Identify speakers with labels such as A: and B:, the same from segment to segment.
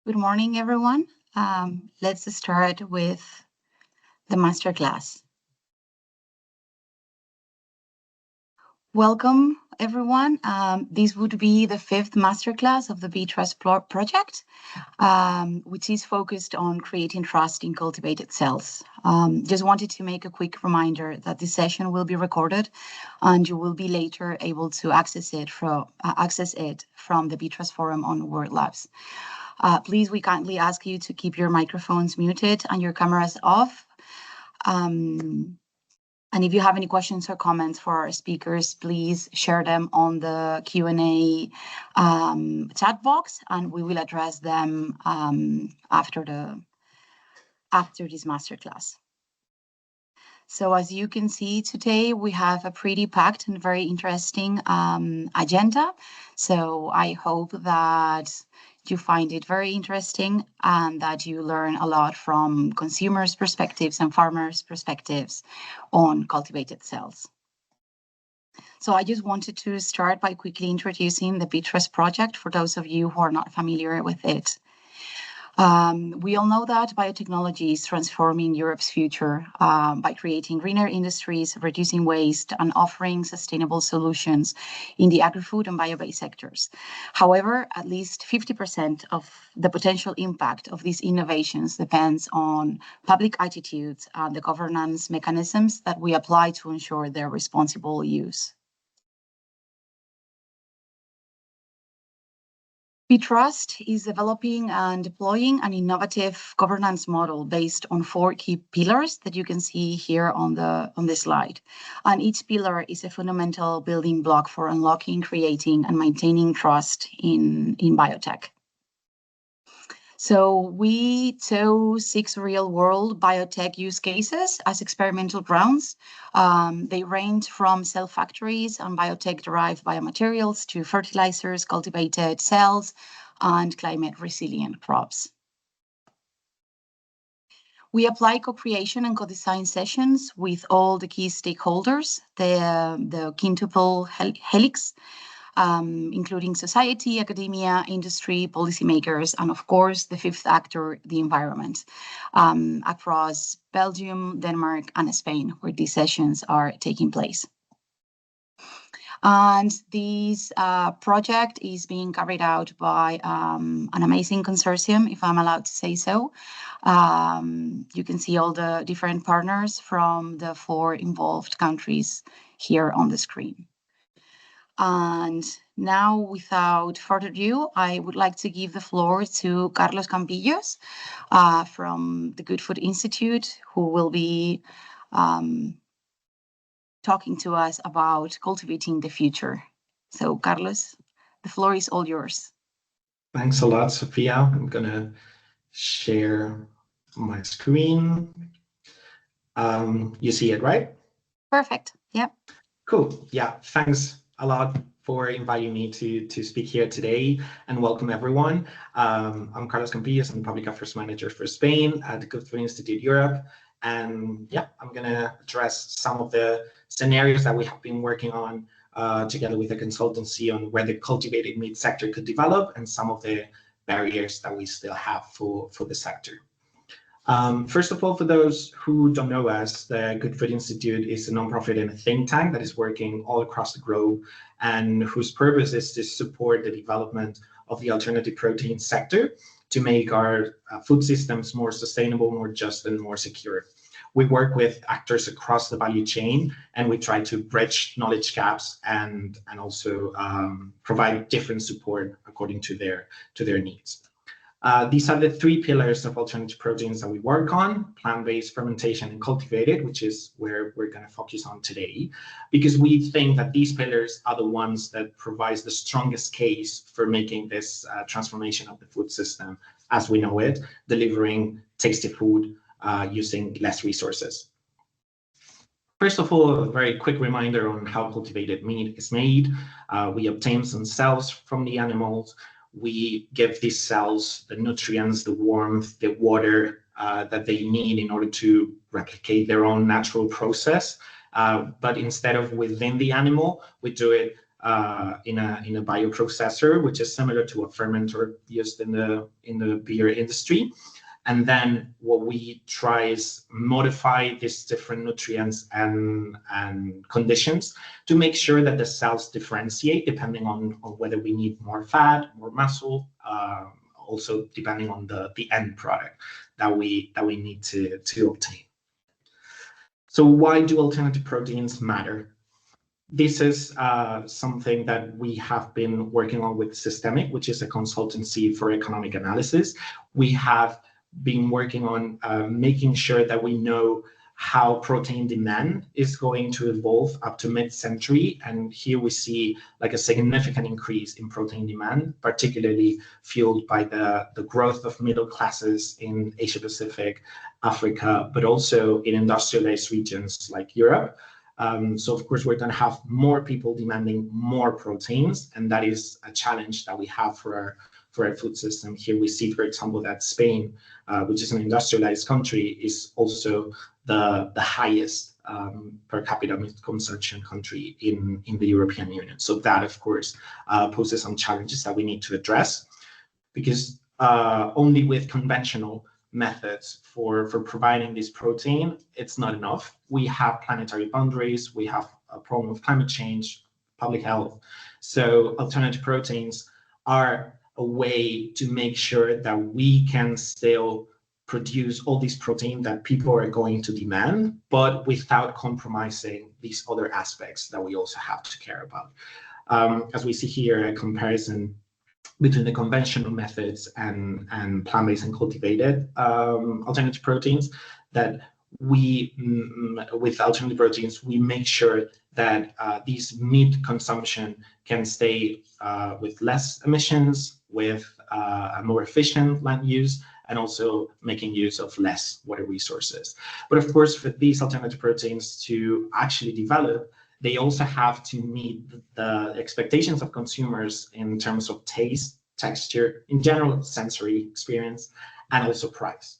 A: Good morning, everyone. Let's start with the masterclass. Welcome, everyone. This would be the fifth masterclass of the B-Trust project, which is focused on creating trust in cultivated cells. Just wanted to make a quick reminder that this session will be recorded, and you will be later able to access it from the B-Trust forum on Word Labs. Please, we kindly ask you to keep your microphones muted and your cameras off. And if you have any questions or comments for our speakers, please share them on the Q&A chat box, and we will address them after this masterclass. So as you can see today, we have a pretty packed and very interesting agenda. So I hope that you find it very interesting and that you learn a lot from consumers' perspectives and farmers' perspectives on cultivated cells. So I just wanted to start by quickly introducing the B-Trust project for those of you who are not familiar with it. We all know that biotechnology is transforming Europe's future by creating greener industries, reducing waste, and offering sustainable solutions in the agri-food and bio-based sectors. However, at least 50% of the potential impact of these innovations depends on public attitudes and the governance mechanisms that we apply to ensure their responsible use. B-Trust is developing and deploying an innovative governance model based on 4 key pillars that you can see here on this slide. And each pillar is a fundamental building block for unlocking, creating, and maintaining trust in biotech. So we chose 6 real-world biotech use cases as experimental grounds. They range from cell factories and biotech-derived biomaterials to fertilizers, cultivated cells, and climate-resilient crops. We apply co-creation and co-design sessions with all the key stakeholders, the quintuple helix, including society, academia, industry, policymakers, and of course, the fifth actor, the environment, across Belgium, Denmark, and Spain, where these sessions are taking place. And this project is being carried out by an amazing consortium, if I'm allowed to say so. You can see all the different partners from the 4 involved countries here on the screen. And now, without further ado, I would like to give the floor to Carlos Campillos from the Good Food Institute, who will be talking to us about cultivating the future. So, Carlos, the floor is all yours.
B: Thanks a lot, Sofia. I'm going to share my screen. You see it, right?
A: Perfect. Yeah.
B: Cool. Yeah. Thanks a lot for inviting me to speak here today, and welcome everyone. I'm Carlos Campillos. I'm the Public Affairs Manager for Spain at the Good Food Institute Europe. And yeah, I'm going to address some of the scenarios that we have been working on together with the consultancy on where the cultivated meat sector could develop and some of the barriers that we still have for the sector. First of all, for those who don't know us, the Good Food Institute is a nonprofit and a think tank that is working all across the globe and whose purpose is to support the development of the alternative protein sector to make our food systems more sustainable, more just, and more secure. We work with actors across the value chain, and we try to bridge knowledge gaps and also provide different support according to their needs. These are the 3 pillars of alternative proteins that we work on: plant-based, fermentation, and cultivated, which is where we're going to focus on today, because we think that these pillars are the ones that provide the strongest case for making this transformation of the food system as we know it, delivering tasty food using less resources. First of all, a very quick reminder on how cultivated meat is made. We obtain some cells from the animals. We give these cells the nutrients, the warmth, the water that they need in order to replicate their own natural process. But instead of within the animal, we do it in a bioprocessor, which is similar to a fermenter used in the beer industry. And then what we try is modify these different nutrients and conditions to make sure that the cells differentiate depending on whether we need more fat, more muscle, also depending on the end product that we need to obtain. So why do alternative proteins matter? This is something that we have been working on with Systemic, which is a consultancy for economic analysis. We have been working on making sure that we know how protein demand is going to evolve up to mid-century. And here we see like a significant increase in protein demand, particularly fueled by the growth of middle classes in Asia Pacific, Africa, but also in industrialized regions like Europe. So of course, we're going to have more people demanding more proteins, and that is a challenge that we have for our food system. Here we see, for example, that Spain, which is an industrialized country, is also the highest per capita meat consumption country in the European Union. So that, of course, poses some challenges that we need to address, because only with conventional methods for providing this protein, it's not enough. We have planetary boundaries, we have a problem of climate change, public health. So alternative proteins are a way to make sure that we can still produce all this protein that people are going to demand, but without compromising these other aspects that we also have to care about. As we see here, a comparison between the conventional methods and plant-based and cultivated alternative proteins, that with alternative proteins, we make sure that these meat consumption can stay with less emissions, with a more efficient land use, and also making use of less water resources. But of course, for these alternative proteins to actually develop, they also have to meet the expectations of consumers in terms of taste, texture, in general, sensory experience, and also price.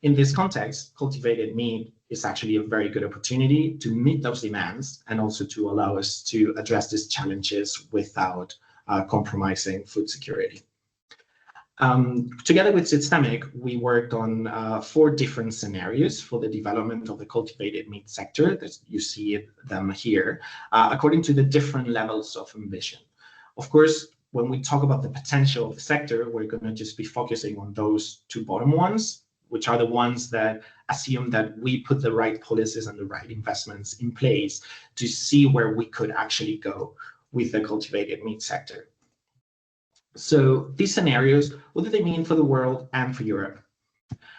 B: In this context, cultivated meat is actually a very good opportunity to meet those demands and also to allow us to address these challenges without compromising food security. Together with Systemic, we worked on 4 different scenarios for the development of the cultivated meat sector, that you see them here, according to the different levels of ambition. Of course, when we talk about the potential of the sector, we're going to just be focusing on those 2 bottom ones, which are the ones that assume that we put the right policies and the right investments in place to see where we could actually go with the cultivated meat sector. So these scenarios, what do they mean for the world and for Europe?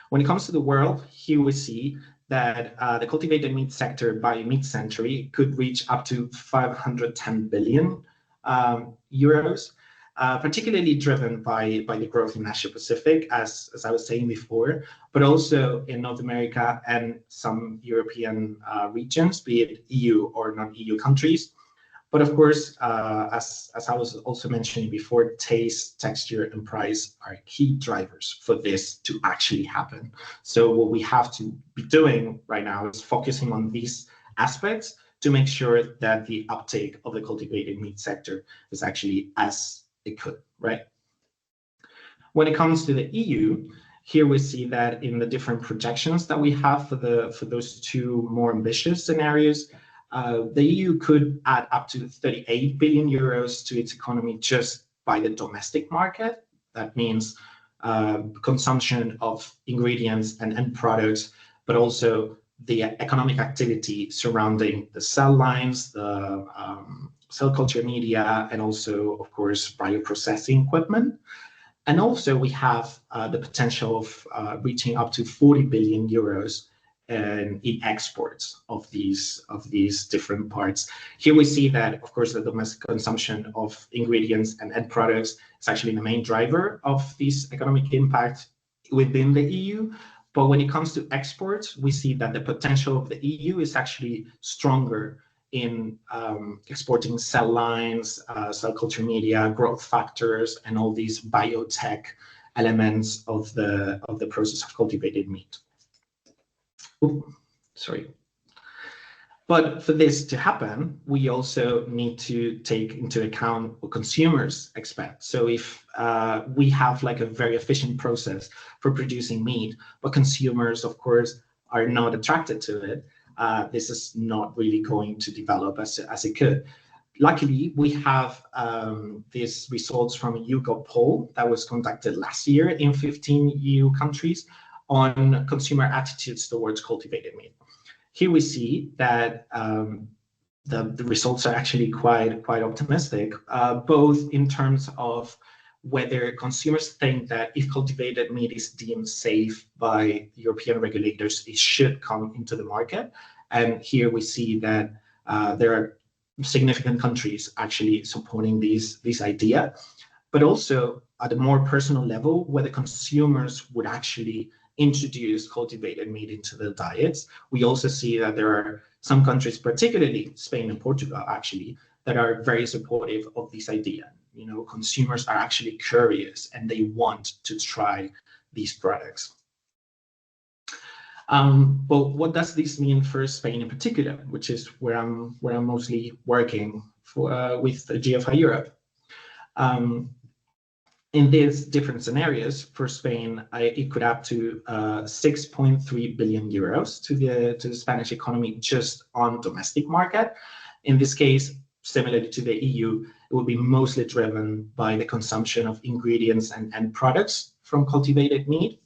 B: When it comes to the world, here we see that the cultivated meat sector by mid-century could reach up to 510 billion euros, particularly driven by the growth in Asia Pacific, as I was saying before, but also in North America and some European regions, be it EU or non-EU countries. But of course, as I was also mentioning before, taste, texture, and price are key drivers for this to actually happen. So what we have to be doing right now is focusing on these aspects to make sure that the uptake of the cultivated meat sector is actually as it could, right? When it comes to the EU, here we see that in the different projections that we have for those 2 more ambitious scenarios, the EU could add up to 38 billion euros to its economy just by the domestic market. That means consumption of ingredients and end products, but also the economic activity surrounding the cell lines, the cell culture media, and also, of course, bioprocessing equipment. And also we have the potential of reaching up to 40 billion euros in exports of these different parts. Here we see that, of course, the domestic consumption of ingredients and end products is actually the main driver of this economic impact within the EU. But when it comes to exports, we see that the potential of the EU is actually stronger in exporting cell lines, cell culture media, growth factors, and all these biotech elements of the process of cultivated meat. Sorry. But for this to happen, we also need to take into account what consumers expect. So if we have like a very efficient process for producing meat, but consumers, of course, are not attracted to it, this is not really going to develop as it could. Luckily, we have these results from a YouGov poll that was conducted last year in 15 EU countries on consumer attitudes towards cultivated meat. Here we see that the results are actually quite optimistic, both in terms of whether consumers think that if cultivated meat is deemed safe by European regulators, it should come into the market. And here we see that there are significant countries actually supporting this idea, but also at a more personal level, whether consumers would actually introduce cultivated meat into their diets. We also see that there are some countries, particularly Spain and Portugal, actually, that are very supportive of this idea. You know, consumers are actually curious and they want to try these products. But what does this mean for Spain in particular, which is where I'm mostly working for with GFI Europe? In these different scenarios, for Spain, it could add to 6.3 billion euros to the Spanish economy just on domestic market. In this case, similarly to the EU, it will be mostly driven by the consumption of ingredients and end products from cultivated meat.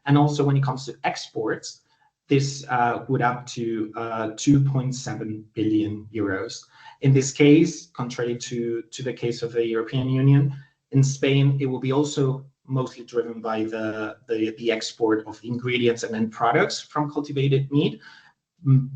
B: And also when it comes to exports, this would up to 2.7 billion euros. In this case, contrary to the case of the European Union, in Spain, it will be also mostly driven by the export of ingredients and end products from cultivated meat,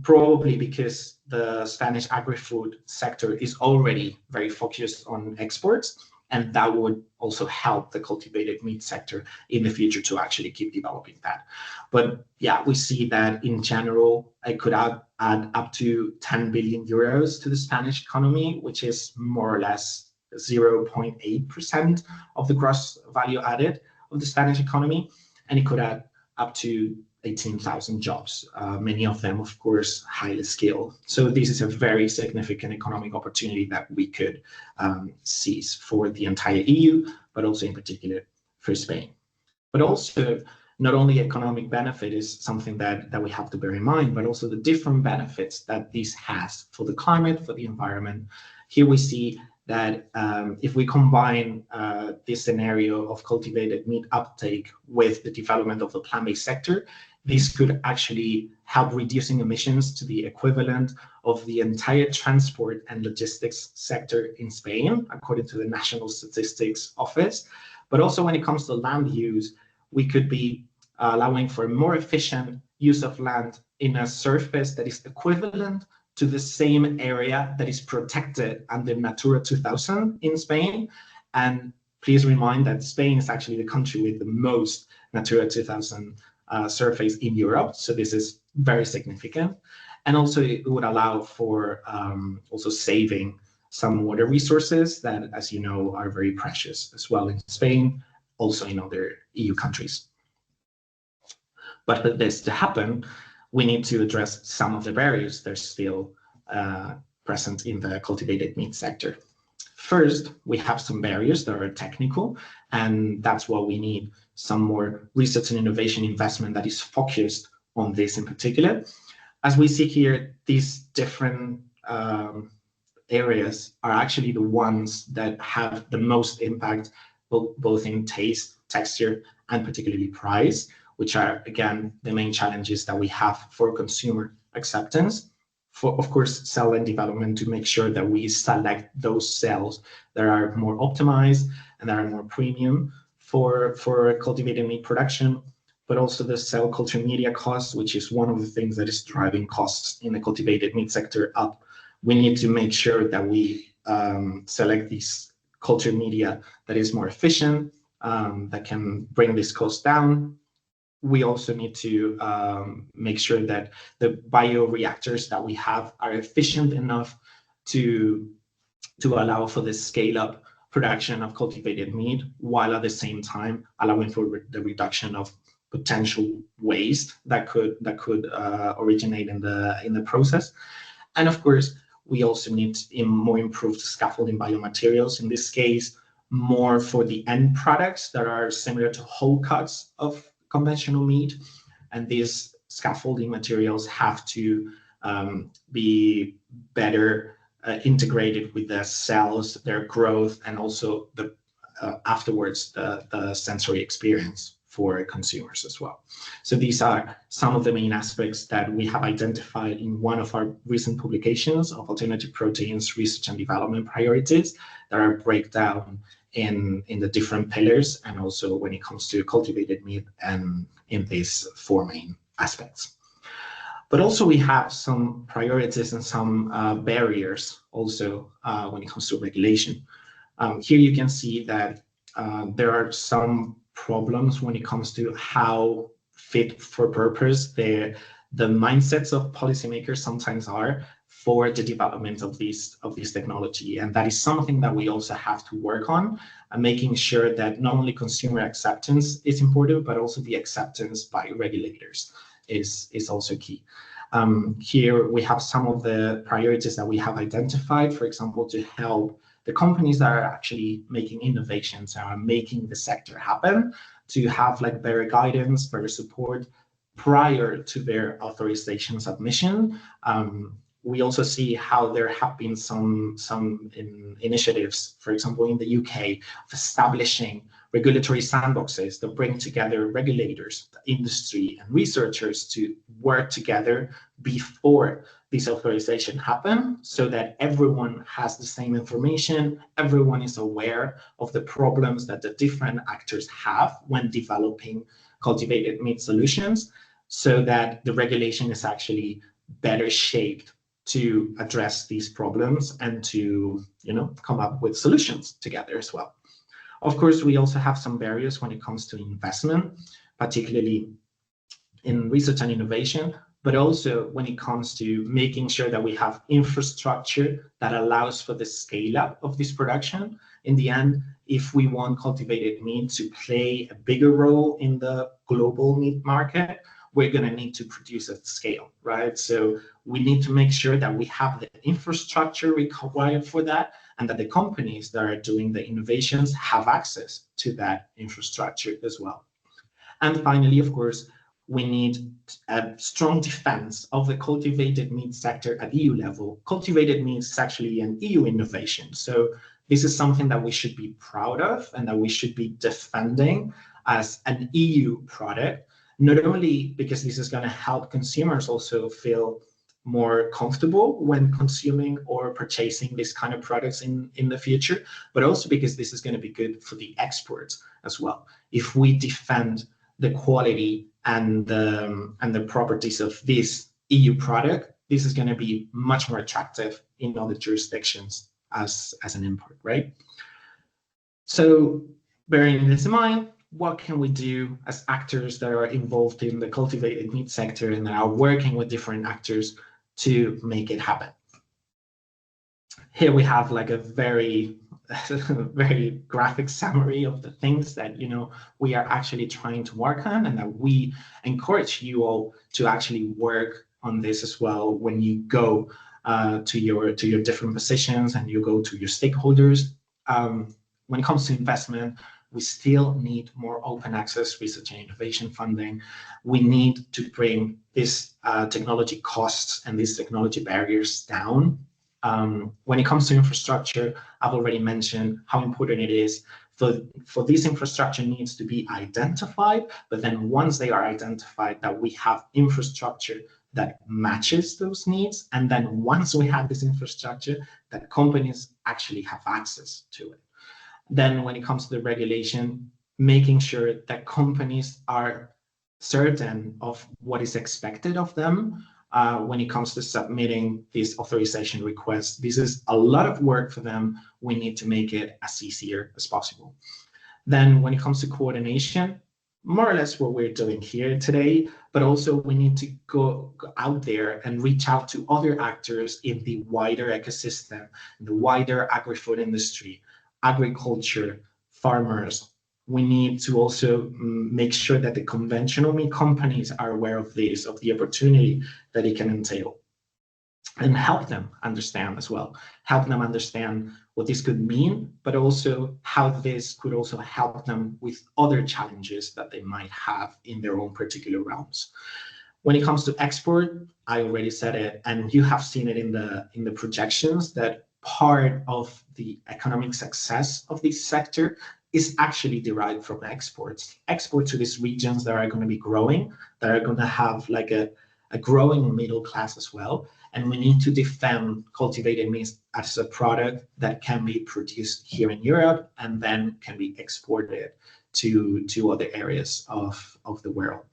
B: probably because the Spanish agri-food sector is already very focused on exports, and that would also help the cultivated meat sector in the future to actually keep developing that. But yeah, we see that in general, it could add up to 10 billion euros to the Spanish economy, which is more or less 0.8% of the gross value added of the Spanish economy, and it could add up to 18,000 jobs, many of them, of course, highly skilled. So this is a very significant economic opportunity that we could seize for the entire EU, but also in particular for Spain. But also, not only economic benefit is something that we have to bear in mind, but also the different benefits that this has for the climate, for the environment. Here we see that if we combine this scenario of cultivated meat uptake with the development of the plant-based sector, this could actually help reducing emissions to the equivalent of the entire transport and logistics sector in Spain, according to the National Statistics Office. But also when it comes to land use, we could be allowing for a more efficient use of land in a surface that is equivalent to the same area that is protected under Natura 2000 in Spain. And please remind that Spain is actually the country with the most Natura 2000 surface in Europe. So this is very significant. And also it would allow for also saving some water resources that, as you know, are very precious as well in Spain, also in other EU countries. But for this to happen, we need to address some of the barriers that are still present in the cultivated meat sector. First, we have some barriers that are technical, and that's why we need some more research and innovation investment that is focused on this in particular. As we see here, these different areas are actually the ones that have the most impact, both in taste, texture, and particularly price, which are, again, the main challenges that we have for consumer acceptance. For, of course, cell and development to make sure that we select those cells that are more optimized and that are more premium for cultivated meat production, but also the cell culture media costs, which is one of the things that is driving costs in the cultivated meat sector up. We need to make sure that we select these culture media that is more efficient, that can bring this cost down. We also need to make sure that the bioreactors that we have are efficient enough to allow for the scale-up production of cultivated meat, while at the same time allowing for the reduction of potential waste that could originate in the process. And of course, we also need more improved scaffolding biomaterials, in this case, more for the end products that are similar to whole cuts of conventional meat. And these scaffolding materials have to be better integrated with the cells, their growth, and also the afterwards the sensory experience for consumers as well. So these are some of the main aspects that we have identified in one of our recent publications of alternative proteins research and development priorities that are breakdown in the different pillars, and also when it comes to cultivated meat and in these four main aspects. But also we have some priorities and some barriers also when it comes to regulation. Here you can see that there are some problems when it comes to how fit for purpose the mindsets of policymakers sometimes are for the development of this technology. And that is something that we also have to work on, and making sure that not only consumer acceptance is important, but also the acceptance by regulators is also key. Here we have some of the priorities that we have identified, for example, to help the companies that are actually making innovations and are making the sector happen, to have like better guidance, better support prior to their authorization submission. We also see how there have been some initiatives, for example, in the UK, of establishing regulatory sandboxes that bring together regulators, the industry, and researchers to work together before this authorization happen, so that everyone has the same information, everyone is aware of the problems that the different actors have when developing cultivated meat solutions, so that the regulation is actually better shaped to address these problems and to, come up with solutions together as well. Of course, we also have some barriers when it comes to investment, particularly in research and innovation, but also when it comes to making sure that we have infrastructure that allows for the scale up of this production. In the end, if we want cultivated meat to play a bigger role in the global meat market, we're going to need to produce at scale, right? So we need to make sure that we have the infrastructure required for that, and that the companies that are doing the innovations have access to that infrastructure as well. And finally, of course, we need a strong defense of the cultivated meat sector at EU level. Cultivated meat is actually an EU innovation. So this is something that we should be proud of and that we should be defending as an EU product, not only because this is going to help consumers also feel more comfortable when consuming or purchasing these kind of products in the future, but also because this is going to be good for the exports as well. If we defend the quality and the properties of this EU product, this is going to be much more attractive in other jurisdictions as an import, right? So bearing this in mind, what can we do as actors that are involved in the cultivated meat sector and that are working with different actors to make it happen? Here we have like a very graphic summary of the things that we are actually trying to work on, and that we encourage you all to actually work on this as well when you go to your different positions and you go to your stakeholders. When it comes to investment, we still need more open access research and innovation funding. We need to bring this technology costs and these technology barriers down. When it comes to infrastructure, I've already mentioned how important it is for these infrastructure needs to be identified, but then once they are identified, that we have infrastructure that matches those needs. And then once we have this infrastructure, that companies actually have access to it. Then when it comes to the regulation, making sure that companies are certain of what is expected of them when it comes to submitting these authorization requests. This is a lot of work for them. We need to make it as easier as possible. Then when it comes to coordination, more or less what we're doing here today, but also we need to go out there and reach out to other actors in the wider ecosystem, in the wider agri-food industry, agriculture, farmers. We need to also make sure that the conventional meat companies are aware of this, of the opportunity that it can entail. and help them understand as well, help them understand what this could mean, but also how this could also help them with other challenges that they might have in their own particular realms. When it comes to export, I already said it, and you have seen it in the projections, that part of the economic success of this sector is actually derived from exports. Exports to these regions that are going to be growing, that are going to have like a growing middle class as well. And we need to defend cultivated meat as a product that can be produced here in Europe and then can be exported to other areas of the world.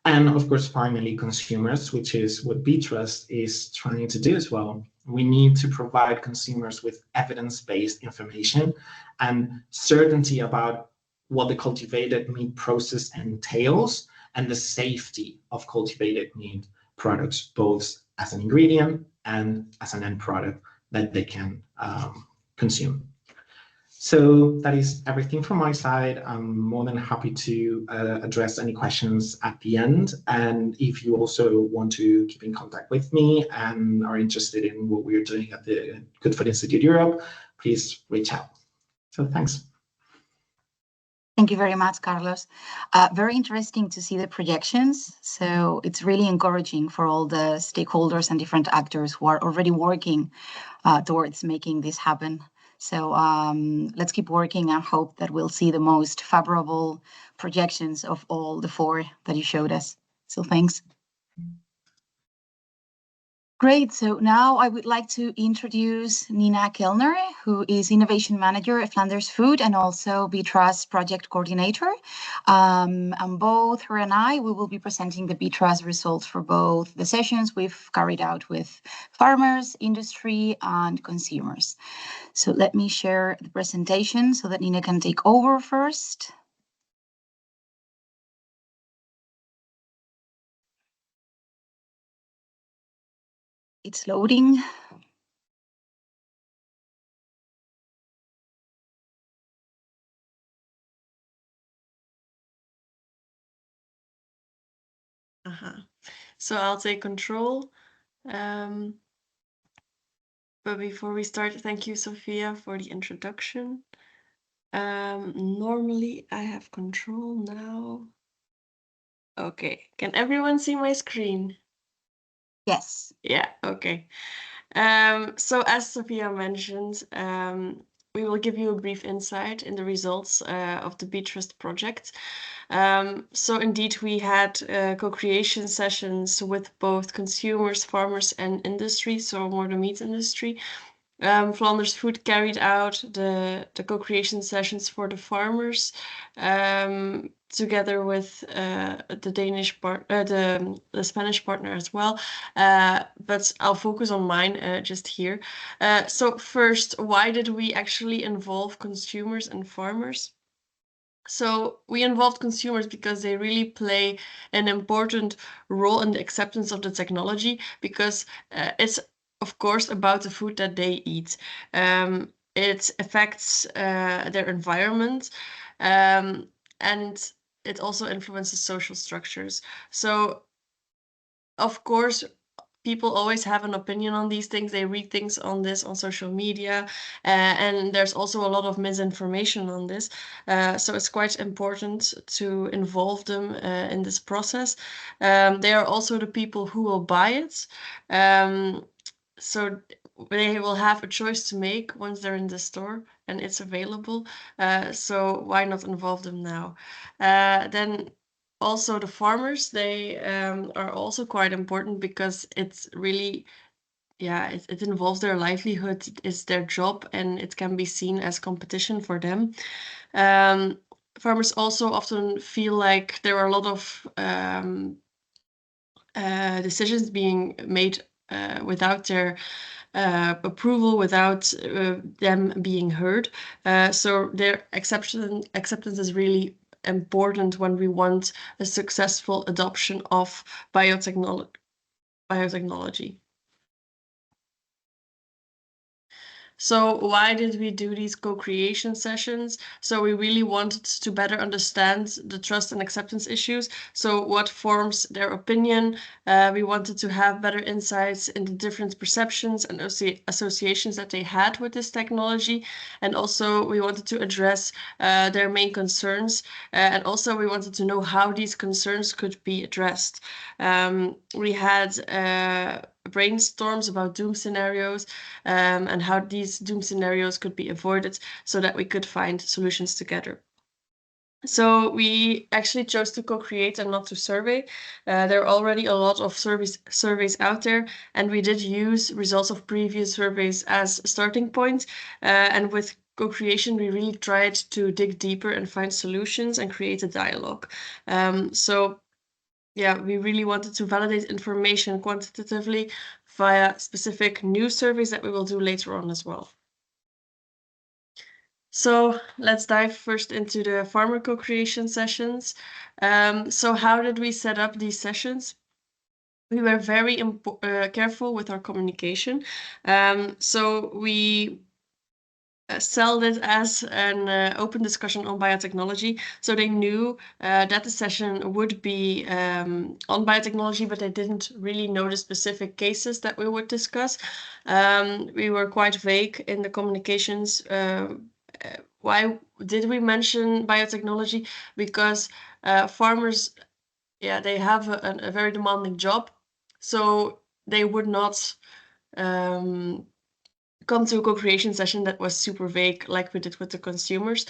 B: And of course, finally, consumers, which is what B-Trust is trying to do as well. We need to provide consumers with evidence-based information and certainty about what the cultivated meat process entails and the safety of cultivated meat products, both as an ingredient and as an end product that they can consume. So that is everything from my side. I'm more than happy to address any questions at the end. And if you also want to keep in contact with me and are interested in what we're doing at the Good Food Institute Europe, please reach out. So thanks.
A: Thank you very much, Carlos. Very interesting to see the projections. So it's really encouraging for all the stakeholders and different actors who are already working towards making this happen. So let's keep working and hope that we'll see the most favorable projections of all the 4 that you showed us. So thanks. Great. So now I would like to introduce Nina Kellner, who is Innovation Manager at Flanders FOOD and also B-Trust Project Coordinator. And both her and I, we will be presenting the B-Trust results for both the sessions we've carried out with farmers, industry, and consumers. So let me share the presentation so that Nina can take over first. It's loading.
C: So I'll take control. But before we start, thank you, Sofia, for the introduction. Normally I have control now. Okay, can everyone see my screen?
A: Yes.
C: Yeah, okay. So as Sofia mentioned, we will give you a brief insight in the results of the B-Trust project. So indeed, we had co-creation sessions with both consumers, farmers, and industry, so more the meat industry. Flanders FOOD carried out the co-creation sessions for the farmers, together with the Danish part, the Spanish partner as well. But I'll focus on mine just here. So first, why did we actually involve consumers and farmers? So we involved consumers because they really play an important role in the acceptance of the technology, because it's of course about the food that they eat. It affects their environment, and it also influences social structures. So of course, people always have an opinion on these things. They read things on this on social media, and there's also a lot of misinformation on this. So it's quite important to involve them in this process. They are also the people who will buy it. So they will have a choice to make once they're in the store and it's available. So why not involve them now? Then also the farmers, they are also quite important because it's really, yeah, it involves their livelihood, it's their job, and it can be seen as competition for them. Farmers also often feel like there are a lot of decisions being made without their approval, without them being heard. So their acceptance is really important when we want a successful adoption of biotechnology. So why did we do these co-creation sessions? So we really wanted to better understand the trust and acceptance issues. So what forms their opinion? We wanted to have better insights into different perceptions and associations that they had with this technology. And also we wanted to address their main concerns. And also we wanted to know how these concerns could be addressed. We had brainstorms about doom scenarios and how these doom scenarios could be avoided so that we could find solutions together. So we actually chose to co-create and not to survey. There are already a lot of surveys out there, and we did use results of previous surveys as a starting point. And with co-creation, we really tried to dig deeper and find solutions and create a dialogue. So yeah, we really wanted to validate information quantitatively via specific new surveys that we will do later on as well. So let's dive first into the farmer co-creation sessions. So how did we set up these sessions? We were very careful with our communication. So we sold it as an open discussion on biotechnology. So they knew that the session would be on biotechnology, but they didn't really know the specific cases that we would discuss. We were quite vague in the communications. Why did we mention biotechnology? Because farmers, yeah, they have a very demanding job. So they would not come to a co-creation session that was super vague like we did with the consumers.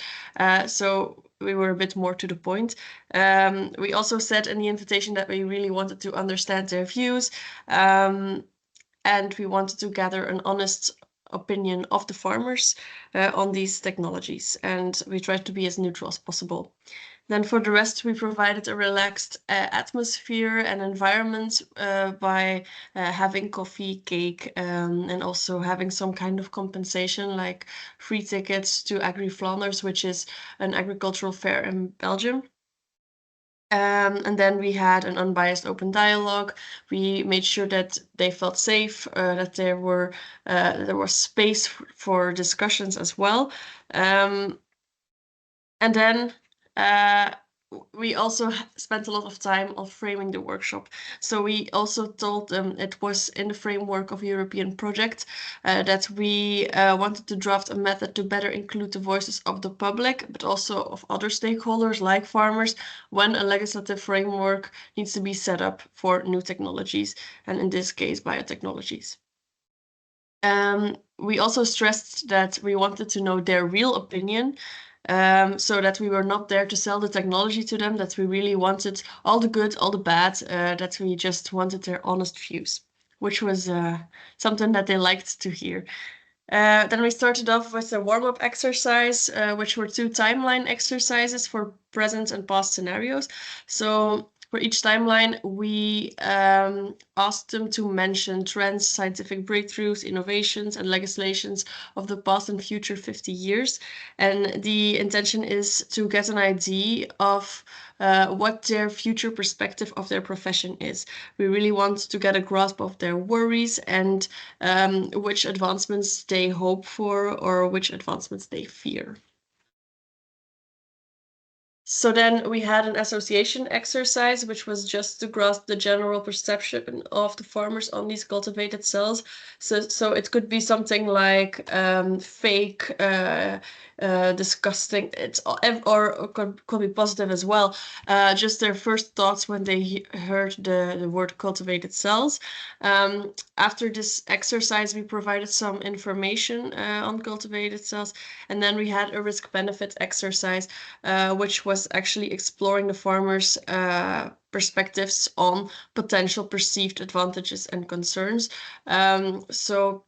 C: So we were a bit more to the point. We also said in the invitation that we really wanted to understand their views, and we wanted to gather an honest opinion of the farmers on these technologies, and we tried to be as neutral as possible. Then for the rest, we provided a relaxed atmosphere and environment by having coffee, cake, and also having some kind of compensation like free tickets to Agri Flanders, which is an agricultural fair in Belgium. And then we had an unbiased open dialogue. We made sure that they felt safe, that there was space for discussions as well. And then we also spent a lot of time on framing the workshop. So we also told them it was in the framework of a European project that we wanted to draft a method to better include the voices of the public, but also of other stakeholders like farmers when a legislative framework needs to be set up for new technologies, and in this case, biotechnologies. We also stressed that we wanted to know their real opinion, so that we were not there to sell the technology to them, that we really wanted all the good, all the bad, that we just wanted their honest views, which was something that they liked to hear. Then we started off with a warm-up exercise, which were 2 timeline exercises for present and past scenarios. So for each timeline, we asked them to mention trends, scientific breakthroughs, innovations, and legislations of the past and future 50 years. And the intention is to get an idea of what their future perspective of their profession is. We really want to get a grasp of their worries and which advancements they hope for or which advancements they fear. So then we had an association exercise, which was just to grasp the general perception of the farmers on these cultivated cells. So it could be something like fake, disgusting, or could be positive as well. Just their first thoughts when they heard the word cultivated cells. After this exercise, we provided some information on cultivated cells, and then we had a risk-benefit exercise, which was actually exploring the farmers' perspectives on potential perceived advantages and concerns. So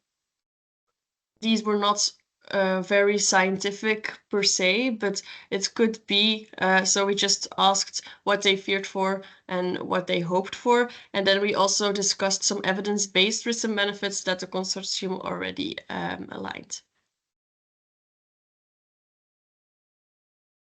C: these were not very scientific per se, but it could be. So we just asked what they feared for and what they hoped for. And then we also discussed some evidence-based risks and benefits that the consortium already aligned.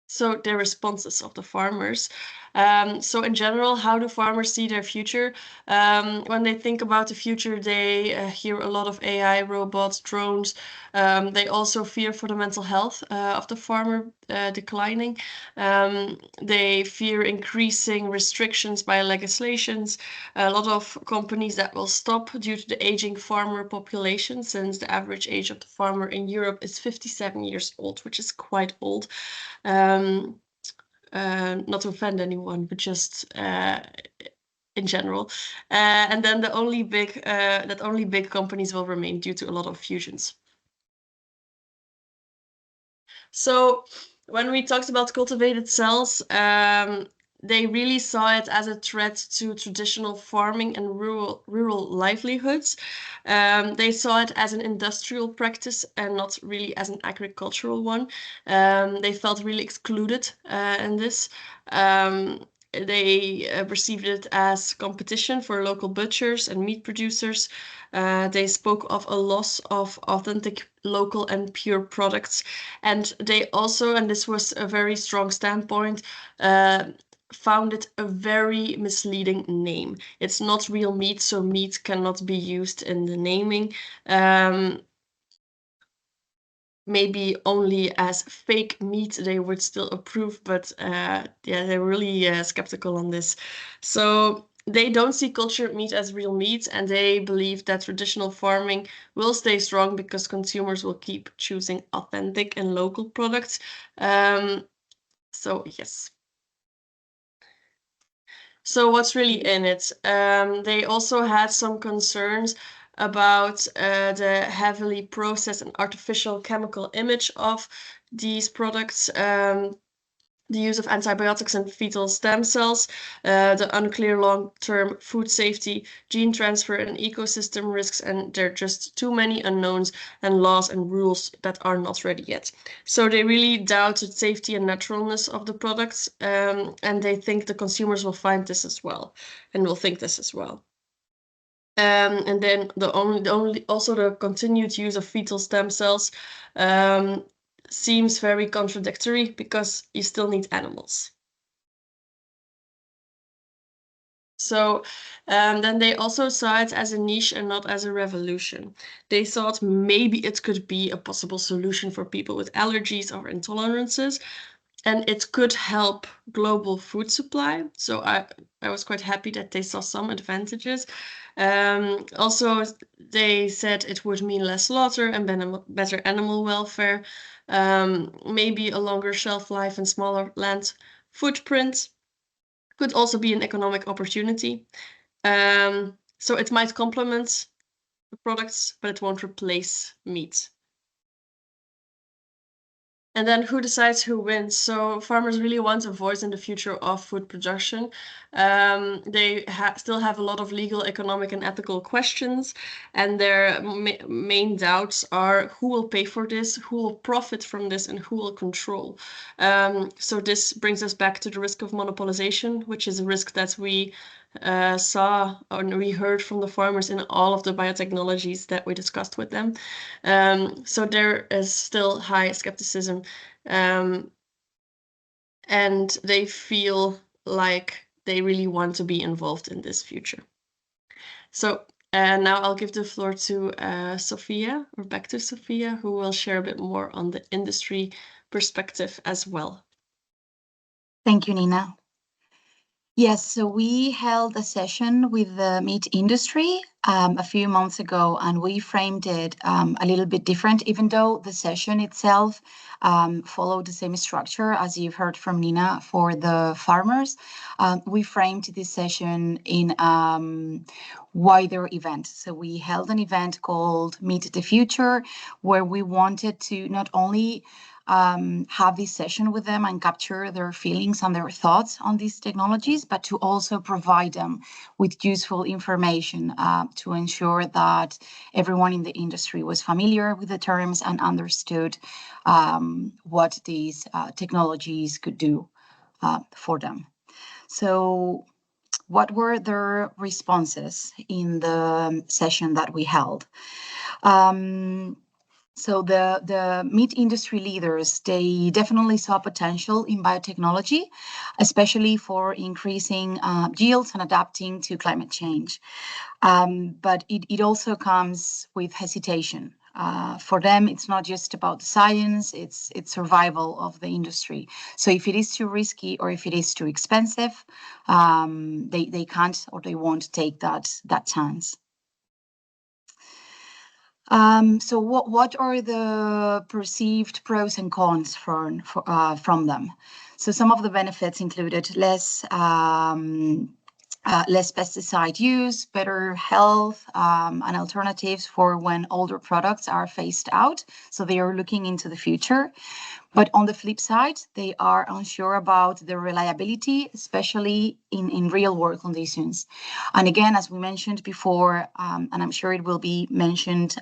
C: So the responses of the farmers. So in general, how do farmers see their future? When they think about the future, they hear a lot of AI, robots, drones. They also fear for the mental health of the farmer declining. They fear increasing restrictions by legislations, a lot of companies that will stop due to the aging farmer population, since the average age of the farmer in Europe is 57 years old, which is quite old. Not to offend anyone, but just in general. And then only big companies will remain due to a lot of fusions. So when we talked about cultivated cells, they really saw it as a threat to traditional farming and rural livelihoods. They saw it as an industrial practice and not really as an agricultural one. They felt really excluded in this. They perceived it as competition for local butchers and meat producers. They spoke of a loss of authentic, local and pure products. And they also, and this was a very strong standpoint, found it a very misleading name. It's not real meat, so meat cannot be used in the naming. Maybe only as fake meat they would still approve, but yeah, they're really skeptical on this. So they don't see cultured meat as real meat, and they believe that traditional farming will stay strong because consumers will keep choosing authentic and local products. So yes. So what's really in it? They also had some concerns about the heavily processed and artificial chemical image of these products, the use of antibiotics and fetal stem cells, the unclear long-term food safety, gene transfer and ecosystem risks, and there are just too many unknowns and laws and rules that are not ready yet. So they really doubt the safety and naturalness of the products, and they think the consumers will find this as well, and will think this as well. And then also the continued use of fetal stem cells seems very contradictory because you still need animals. So then they also saw it as a niche and not as a revolution. They thought maybe it could be a possible solution for people with allergies or intolerances, and it could help global food supply. So I was quite happy that they saw some advantages. Also, they said it would mean less slaughter and better animal welfare, maybe a longer shelf life and smaller land footprint. Could also be an economic opportunity. So it might complement the products, but it won't replace meat. And then who decides who wins? So farmers really want a voice in the future of food production. They still have a lot of legal, economic, and ethical questions. And their main doubts are who will pay for this, who will profit from this, and who will control. So this brings us back to the risk of monopolization, which is a risk that we saw or we heard from the farmers in all of the biotechnologies that we discussed with them. So there is still high skepticism, and they feel like they really want to be involved in this future. So now I'll give the floor to Sofia, or back to Sofia, who will share a bit more on the industry perspective as well.
A: Thank you, Nina. Yes, so we held a session with the meat industry a few months ago, and we framed it a little bit different, even though the session itself followed the same structure as you've heard from Nina for the farmers. We framed this session in wider event. So we held an event called Meet the Future, where we wanted to not only have this session with them and capture their feelings and their thoughts on these technologies, but to also provide them with useful information to ensure that everyone in the industry was familiar with the terms and understood what these technologies could do for them. So what were their responses in the session that we held? So the meat industry leaders, they definitely saw potential in biotechnology, especially for increasing yields and adapting to climate change. But it also comes with hesitation. For them, it's not just about the science, it's survival of the industry. So if it is too risky or if it is too expensive, they can't or they won't take that chance. So what are the perceived pros and cons from them? So some of the benefits included less pesticide use, better health, and alternatives for when older products are phased out. So they are looking into the future. But on the flip side, they are unsure about the reliability, especially in real world conditions. And again, as we mentioned before, and I'm sure it will be mentioned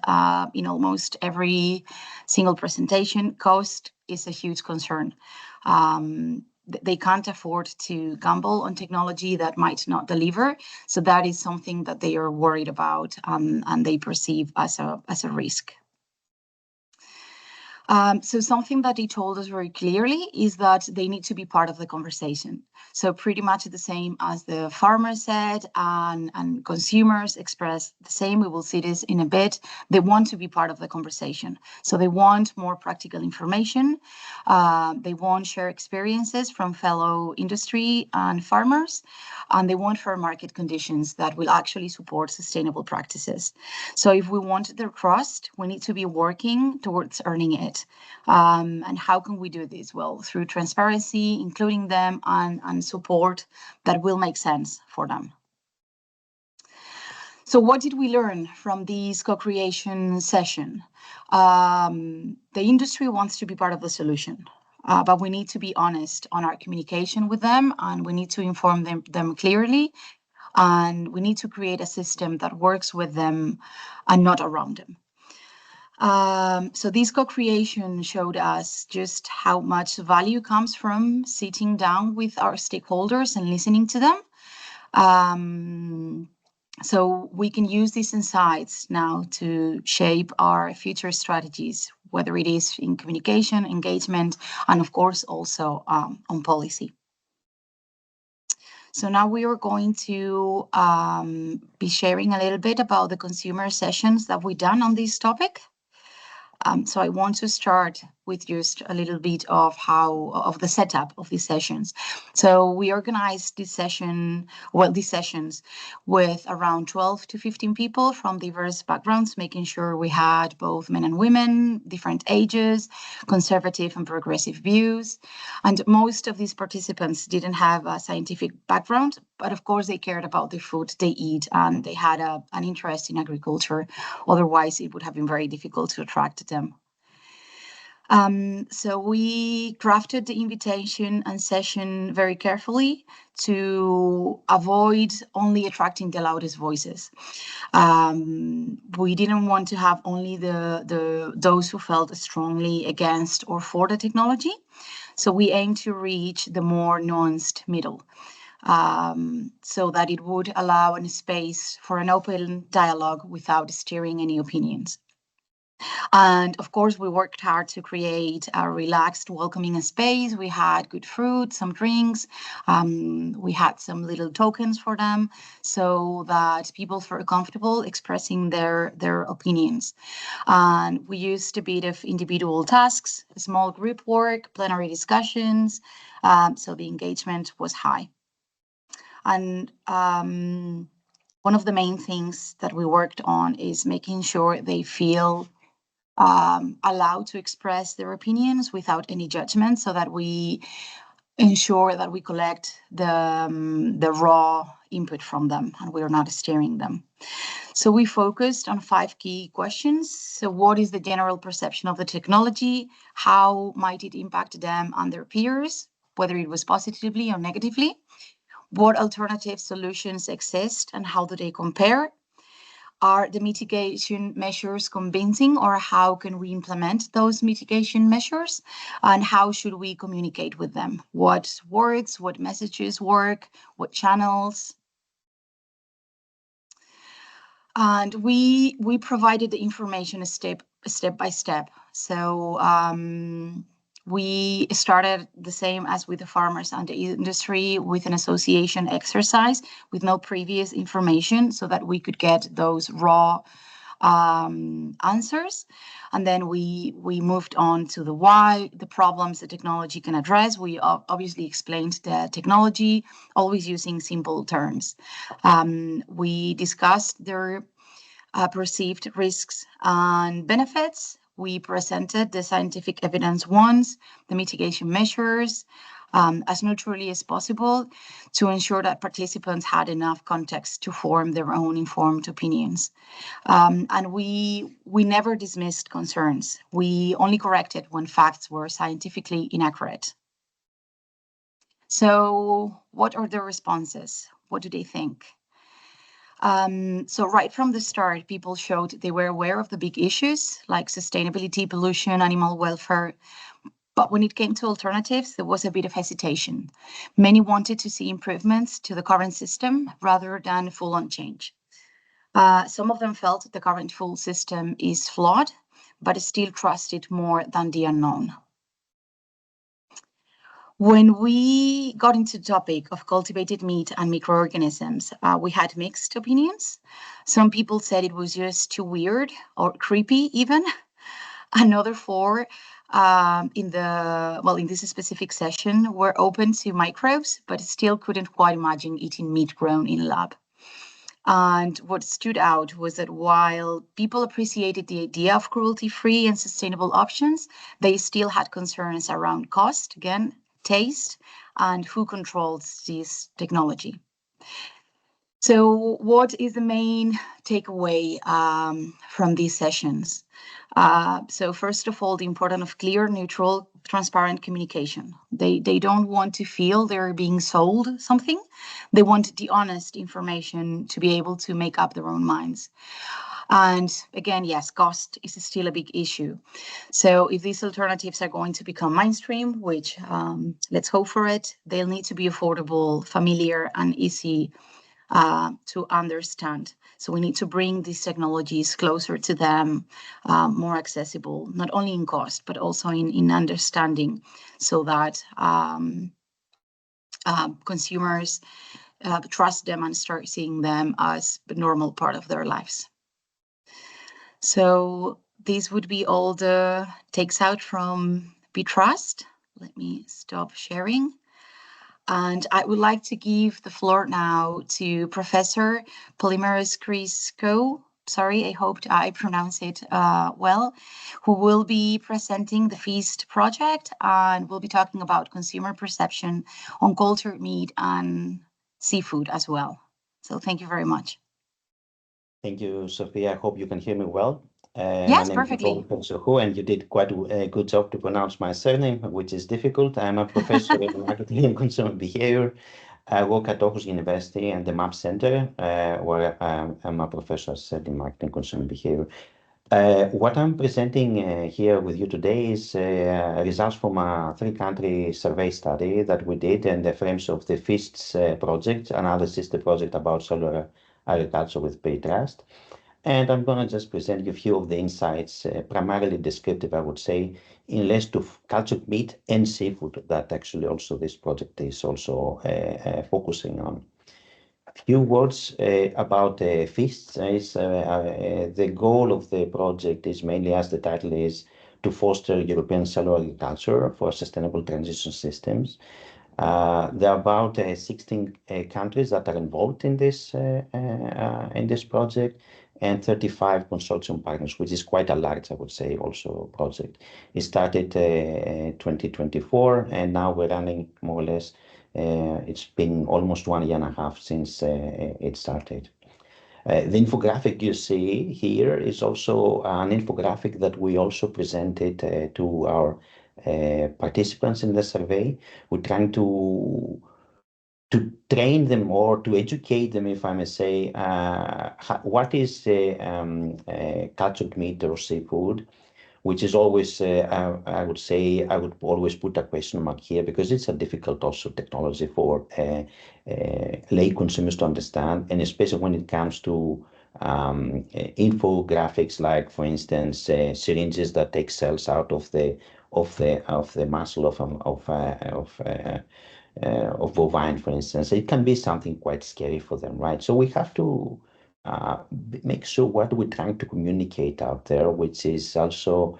A: in almost every single presentation, cost is a huge concern. They can't afford to gamble on technology that might not deliver. So that is something that they are worried about and they perceive as a risk. So something that they told us very clearly is that they need to be part of the conversation. So pretty much the same as the farmer said and consumers expressed the same. We will see this in a bit. They want to be part of the conversation. So they want more practical information. They want share experiences from fellow industry and farmers. And they want fair market conditions that will actually support sustainable practices. So if we want their trust, we need to be working towards earning it. And how can we do this? Well, through transparency, including them, and support that will make sense for them. So what did we learn from this co-creation session? The industry wants to be part of the solution. But we need to be honest on our communication with them, and we need to inform them clearly, and we need to create a system that works with them and not around them. So this co-creation showed us just how much value comes from sitting down with our stakeholders and listening to them. So we can use these insights now to shape our future strategies, whether it is in communication, engagement, and of course also on policy. So now we are going to be sharing a little bit about the consumer sessions that we've done on this topic. So I want to start with just a little bit of the setup of these sessions. So we organized these sessions with around 12 to 15 people from diverse backgrounds, making sure we had both men and women, different ages, conservative and progressive views. And most of these participants didn't have a scientific background, but of course they cared about the food they eat and they had an interest in agriculture. Otherwise, it would have been very difficult to attract them. So we crafted the invitation and session very carefully to avoid only attracting the loudest voices. We didn't want to have only those who felt strongly against or for the technology. So we aim to reach the more nuanced middle. So that it would allow a space for an open dialogue without steering any opinions. And of course, we worked hard to create a relaxed, welcoming space. We had good fruit, some drinks. We had some little tokens for them so that people felt comfortable expressing their opinions. And we used a bit of individual tasks, small group work, plenary discussions. So the engagement was high. And one of the main things that we worked on is making sure they feel allowed to express their opinions without any judgment, so that we ensure that we collect the raw input from them and we are not steering them. So we focused on 5 key questions. So what is the general perception of the technology? How might it impact them and their peers, whether it was positively or negatively? What alternative solutions exist and how do they compare? Are the mitigation measures convincing, or how can we implement those mitigation measures? And how should we communicate with them? What words, what messages work, what channels? And we provided the information step step by step. So we started the same as with the farmers and the industry, with an association exercise with no previous information, so that we could get those raw answers. And then we moved on to the why, the problems the technology can address. We obviously explained the technology, always using simple terms. We discussed their perceived risks and benefits. We presented the scientific evidence once, the mitigation measures, as neutrally as possible, to ensure that participants had enough context to form their own informed opinions. And we never dismissed concerns. We only corrected when facts were scientifically inaccurate. So what are the responses? What do they think? So right from the start, people showed they were aware of the big issues like sustainability, pollution, animal welfare. But when it came to alternatives, there was a bit of hesitation. Many wanted to see improvements to the current system rather than full-on change. Some of them felt the current full system is flawed, but still trusted more than the unknown. When we got into the topic of cultivated meat and microorganisms, we had mixed opinions. Some people said it was just too weird or creepy even. Another four in this specific session were open to microbes, but still couldn't quite imagine eating meat grown in a lab. And what stood out was that while people appreciated the idea of cruelty-free and sustainable options, they still had concerns around cost, again, taste, and who controls this technology. So what is the main takeaway from these sessions? So first of all, the importance of clear, neutral, transparent communication. They don't want to feel they're being sold something. They want the honest information to be able to make up their own minds. And again, yes, cost is still a big issue. So if these alternatives are going to become mainstream, which let's hope for it, they'll need to be affordable, familiar, and easy to understand. So we need to bring these technologies closer to them, more accessible, not only in cost, but also in understanding, so that consumers trust them and start seeing them as a normal part of their lives. So these would be all the takes out from B-Trust. Let me stop sharing. And I would like to give the floor now to Professor Pol Chrysochou. Sorry, I hope I pronounce it well, who will be presenting the FEAST project and will be talking about consumer perception on cultured meat and seafood as well. So thank you very much.
D: Thank you, Sophia. I hope you can hear me well.
A: Yes, perfectly.
D: My name is Pol Chrysochou, and you did quite a good job to pronounce my surname, which is difficult. I'm a professor in marketing and consumer behavior. I work at Aarus University and the MAPP Center, where I'm a professor, as said, in marketing and consumer behavior. What I'm presenting here with you today is results from a 3-country survey study that we did in the frames of the FEAST project, another sister project about cellular agriculture with B-Trust. And I'm going to just present you a few of the insights, primarily descriptive, I would say, in relation to cultured meat and seafood, that actually also this project is also focusing on. A few words about FEAST. The goal of the project is mainly, as the title is, to foster European cellular agriculture for sustainable transition systems. There are about 16 countries that are involved in this project, and 35 consortium partners, which is quite a large, I would say, also project. It started 2024, and now we're running more or less. It's been almost 1.5 years since it started. The infographic you see here is also an infographic that we also presented to our participants in the survey. We're trying to train them or to educate them, if I may say, what is cultured meat or seafood, which is always, I would say, I would always put a question mark here, because it's a difficult also technology for lay consumers to understand, and especially when it comes to infographics, like for instance syringes that take cells out of the muscle of bovine, for instance. It can be something quite scary for them, right? So we have to make sure what we're trying to communicate out there, which is also,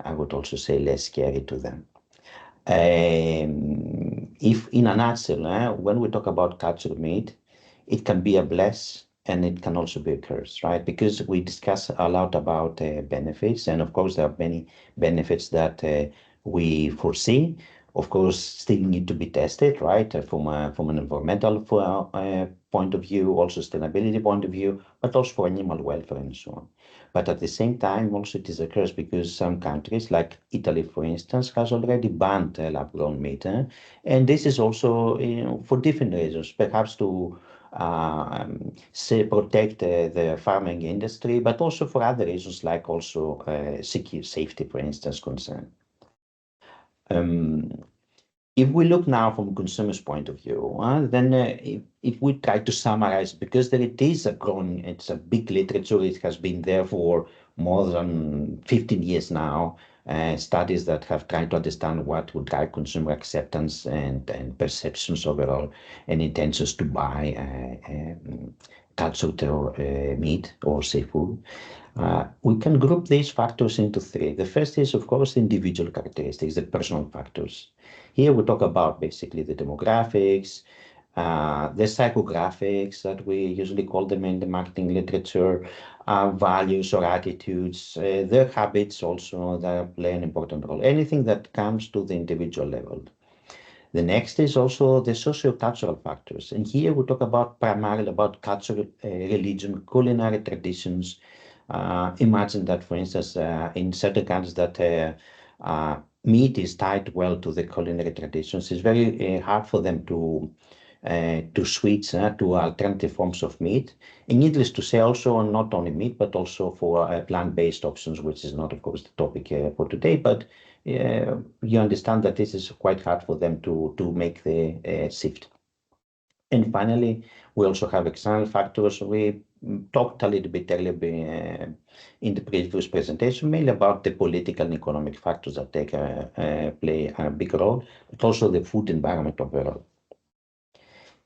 D: I would also say, less scary to them. If in a nutshell, when we talk about cultured meat, it can be a bless and it can also be a curse, right? Because we discuss a lot about benefits, and of course there are many benefits that we foresee. Of course, still need to be tested, right? From an environmental point of view, also sustainability point of view, but also for animal welfare and so on. But at the same time, also it is a curse because some countries, like Italy, for instance, has already banned lab-grown meat. And this is also, for different reasons, perhaps to protect the farming industry, but also for other reasons, like also safety, for instance, concern. If we look now from consumer's point of view, then if we try to summarize, because it's a big literature, it has been there for more than 15 years now, studies that have tried to understand what would drive consumer acceptance and perceptions overall, and intentions to buy cultured meat or seafood. We can group these factors into three. The first is, of course, individual characteristics, the personal factors. Here we talk about basically the demographics, the psychographics that we usually call them in the marketing literature, values or attitudes, their habits also that play an important role, anything that comes to the individual level. The next is also the socio-cultural factors. And here we talk about primarily about culture, religion, culinary traditions. Imagine that, for instance, in certain countries that meat is tied well to the culinary traditions. It's very hard for them to switch to alternative forms of meat. And needless to say, also not only meat, but also for plant-based options, which is not, of course, the topic for today. But you understand that this is quite hard for them to make the shift. And finally, we also have external factors. We talked a little bit earlier in the previous presentation, mainly about the political and economic factors that play a big role, but also the food environment overall.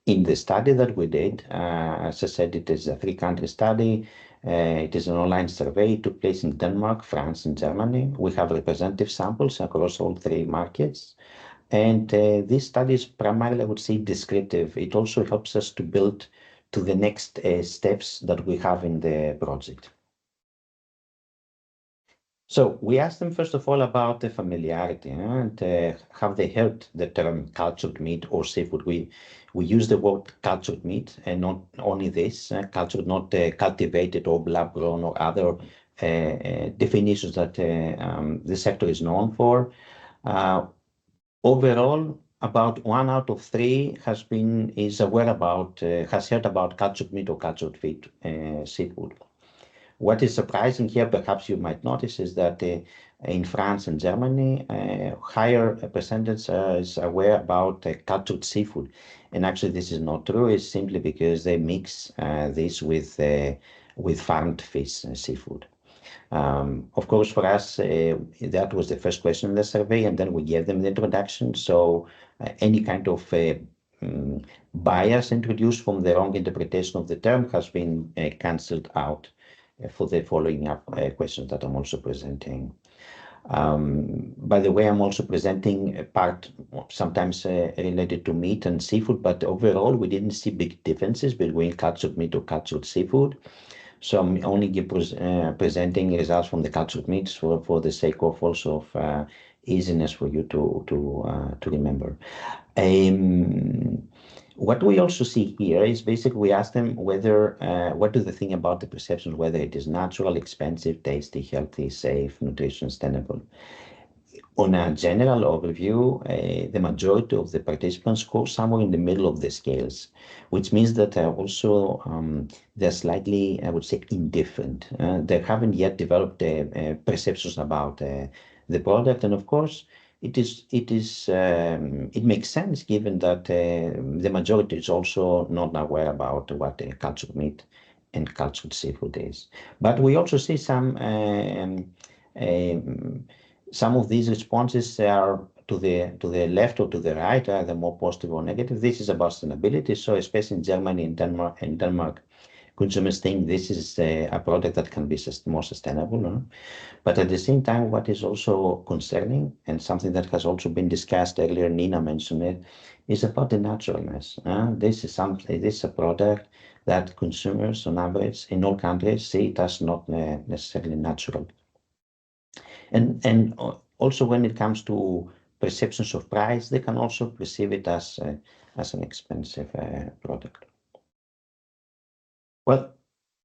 D: In the study that we did, as I said, it is a 3-country study. It is an online survey. It took place in Denmark, France, and Germany. We have representative samples across all 3 markets. And this study is primarily, I would say, descriptive. It also helps us to build to the next steps that we have in the project. So we asked them, first of all, about the familiarity and have they heard the term cultured meat or seafood. We use the word cultured meat, and not only this, cultured, not cultivated or lab-grown or other definitions that the sector is known for. Overall, about 1 out of 3 has heard about cultured meat or cultured seafood. What is surprising here, perhaps you might notice, is that in France and Germany, higher percentage is aware about cultured seafood. And actually, this is not true. It's simply because they mix this with farmed fish seafood. Of course, for us, that was the first question in the survey, and then we gave them the introduction. So any kind of bias introduced from the wrong interpretation of the term has been cancelled out for the following up questions that I'm also presenting. By the way, I'm also presenting a part sometimes related to meat and seafood, but overall, we didn't see big differences between cultured meat or cultured seafood. So I'm only presenting results from the cultured meats for the sake of also of easiness for you to remember. What we also see here is basically we ask them whether, what do they think about the perception, whether it is natural, expensive, tasty, healthy, safe, nutrition, sustainable. On a general overview, the majority of the participants score somewhere in the middle of the scales, which means that also they're slightly, I would say, indifferent. They haven't yet developed perceptions about the product, and of course, it makes sense given that the majority is also not aware about what cultured meat and cultured seafood is. But we also see some of these responses are to the left or to the right, either more positive or negative. This is about sustainability. So especially in Germany and Denmark, consumers think this is a product that can be more sustainable. No? But at the same time, what is also concerning, and something that has also been discussed earlier, Nina mentioned it, is about the naturalness. This is a product that consumers on average in all countries see it as not necessarily natural. And also when it comes to perceptions of price, they can also perceive it as an expensive product. Well,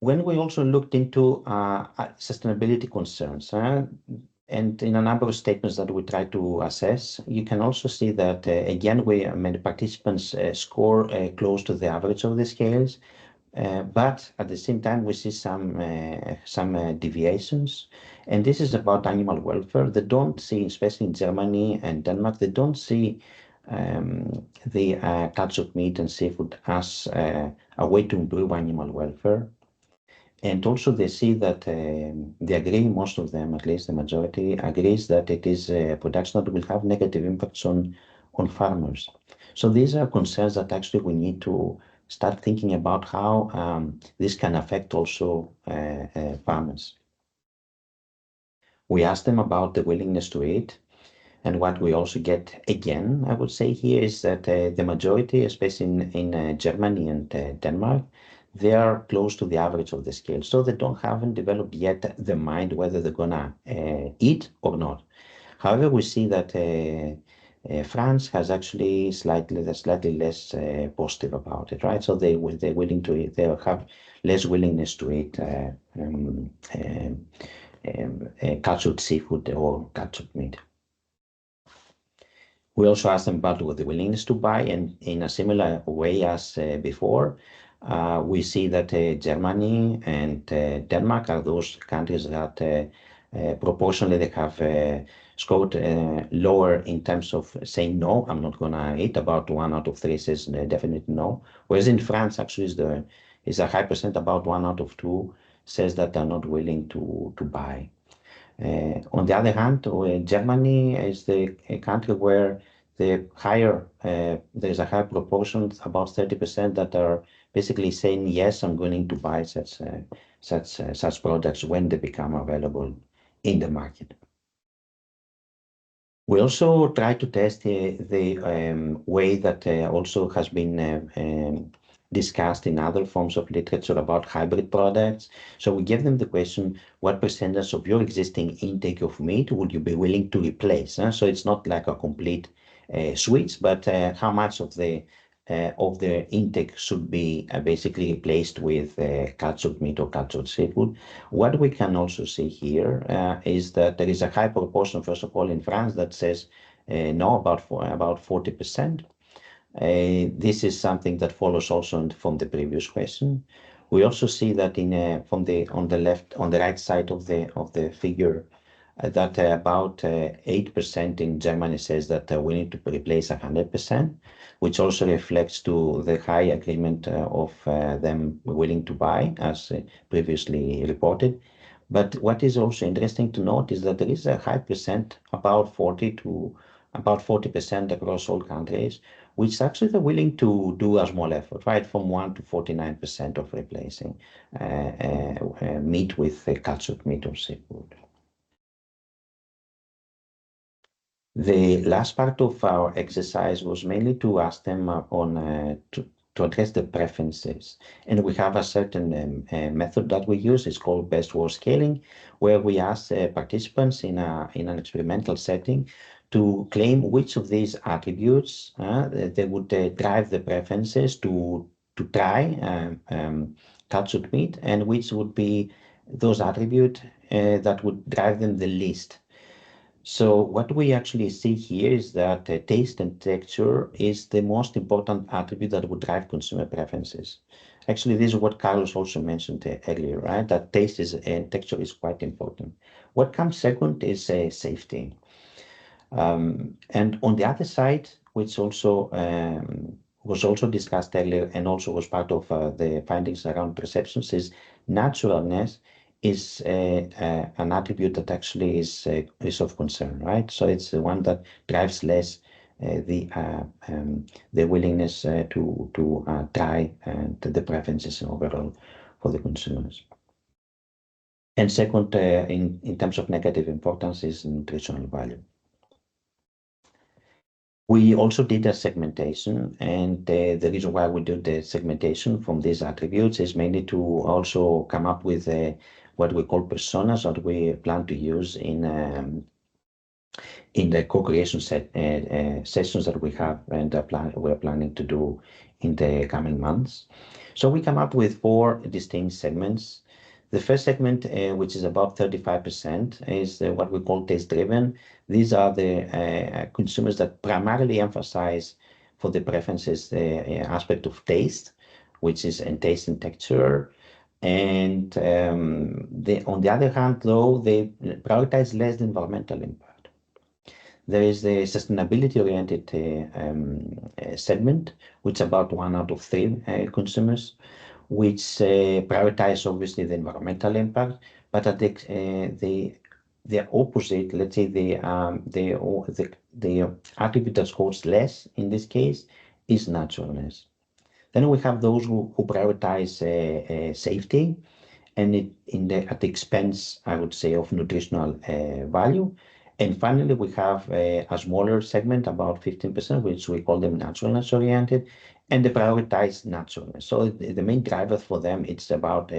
D: when we also looked into sustainability concerns, and in a number of statements that we try to assess, you can also see that, again, many participants score close to the average of the scales, but at the same time, we see some deviations. And this is about animal welfare. They don't see, especially in Germany and Denmark, they don't see the cultured meat and seafood as a way to improve animal welfare. And also they see that they agree, most of them, at least the majority, agrees that it is a production that will have negative impacts on farmers. So these are concerns that actually we need to start thinking about how this can affect also farmers. We asked them about the willingness to eat. And what we also get, again, I would say here, is that the majority, especially in Germany and Denmark, they are close to the average of the scale. So they haven't developed yet the mind whether they're gonna eat or not. However, we see that France has actually slightly less positive about it, right? So they're willing to eat, they have less willingness to eat cultured seafood or cultured meat. We also asked them about the willingness to buy, and in a similar way as before, we see that Germany and Denmark are those countries that proportionally they have scored lower in terms of saying no, I'm not gonna eat. About 1 out of 3 says definitely no. Whereas in France, actually, is a high percent, about 1 out of 2 says that they're not willing to buy. On the other hand, Germany is the country where there's a higher proportion, about 30%, that are basically saying, yes, I'm going to buy such products when they become available in the market. We also try to test the way that also has been discussed in other forms of literature about hybrid products. So we give them the question, what percentage of your existing intake of meat would you be willing to replace? So it's not like a complete switch, but how much of the intake should be basically replaced with cultured meat or cultured seafood. What we can also see here is that there is a high proportion, first of all, in France that says no, about 40%. This is something that follows also from the previous question. We also see that on the right side of the figure, that about 8% in Germany says that we need to replace 100%, which also reflects to the high agreement of them willing to buy, as previously reported. But what is also interesting to note is that there is a high percent, about 40% across all countries, which actually they're willing to do a small effort, right, from 1 to 49% of replacing meat with cultured meat or seafood. The last part of our exercise was mainly to ask them to address the preferences. And we have a certain method that we use. It's called best worst scaling, where we ask participants in an experimental setting to claim which of these attributes they would drive the preferences to try cultured meat, and which would be those attributes that would drive them the least. So what we actually see here is that taste and texture is the most important attribute that would drive consumer preferences. Actually, this is what Carlos also mentioned earlier, right? That taste and texture is quite important. What comes second is safety. And on the other side, which also was also discussed earlier and also was part of the findings around perceptions, is naturalness is an attribute that actually is of concern, right? So it's the one that drives less the willingness to try and the preferences overall for the consumers. And second, in terms of negative importance, is nutritional value. We also did a segmentation, and the reason why we do the segmentation from these attributes is mainly to also come up with what we call personas that we plan to use in the co-creation sessions that we have and we're planning to do in the coming months. So we come up with 4 distinct segments. The first segment, which is about 35%, is what we call taste-driven. These are the consumers that primarily emphasize for the preferences the aspect of taste, which is in taste and texture. And on the other hand, though, they prioritize less the environmental impact. There is the sustainability-oriented segment, which is about 1 out of 3 consumers, which prioritize obviously the environmental impact, but at the opposite, let's say the attribute that scores less in this case is naturalness. Then we have those who prioritize safety, and at the expense, I would say, of nutritional value. And finally, we have a smaller segment, about 15%, which we call them naturalness oriented, and they prioritize naturalness. So the main driver for them, it's about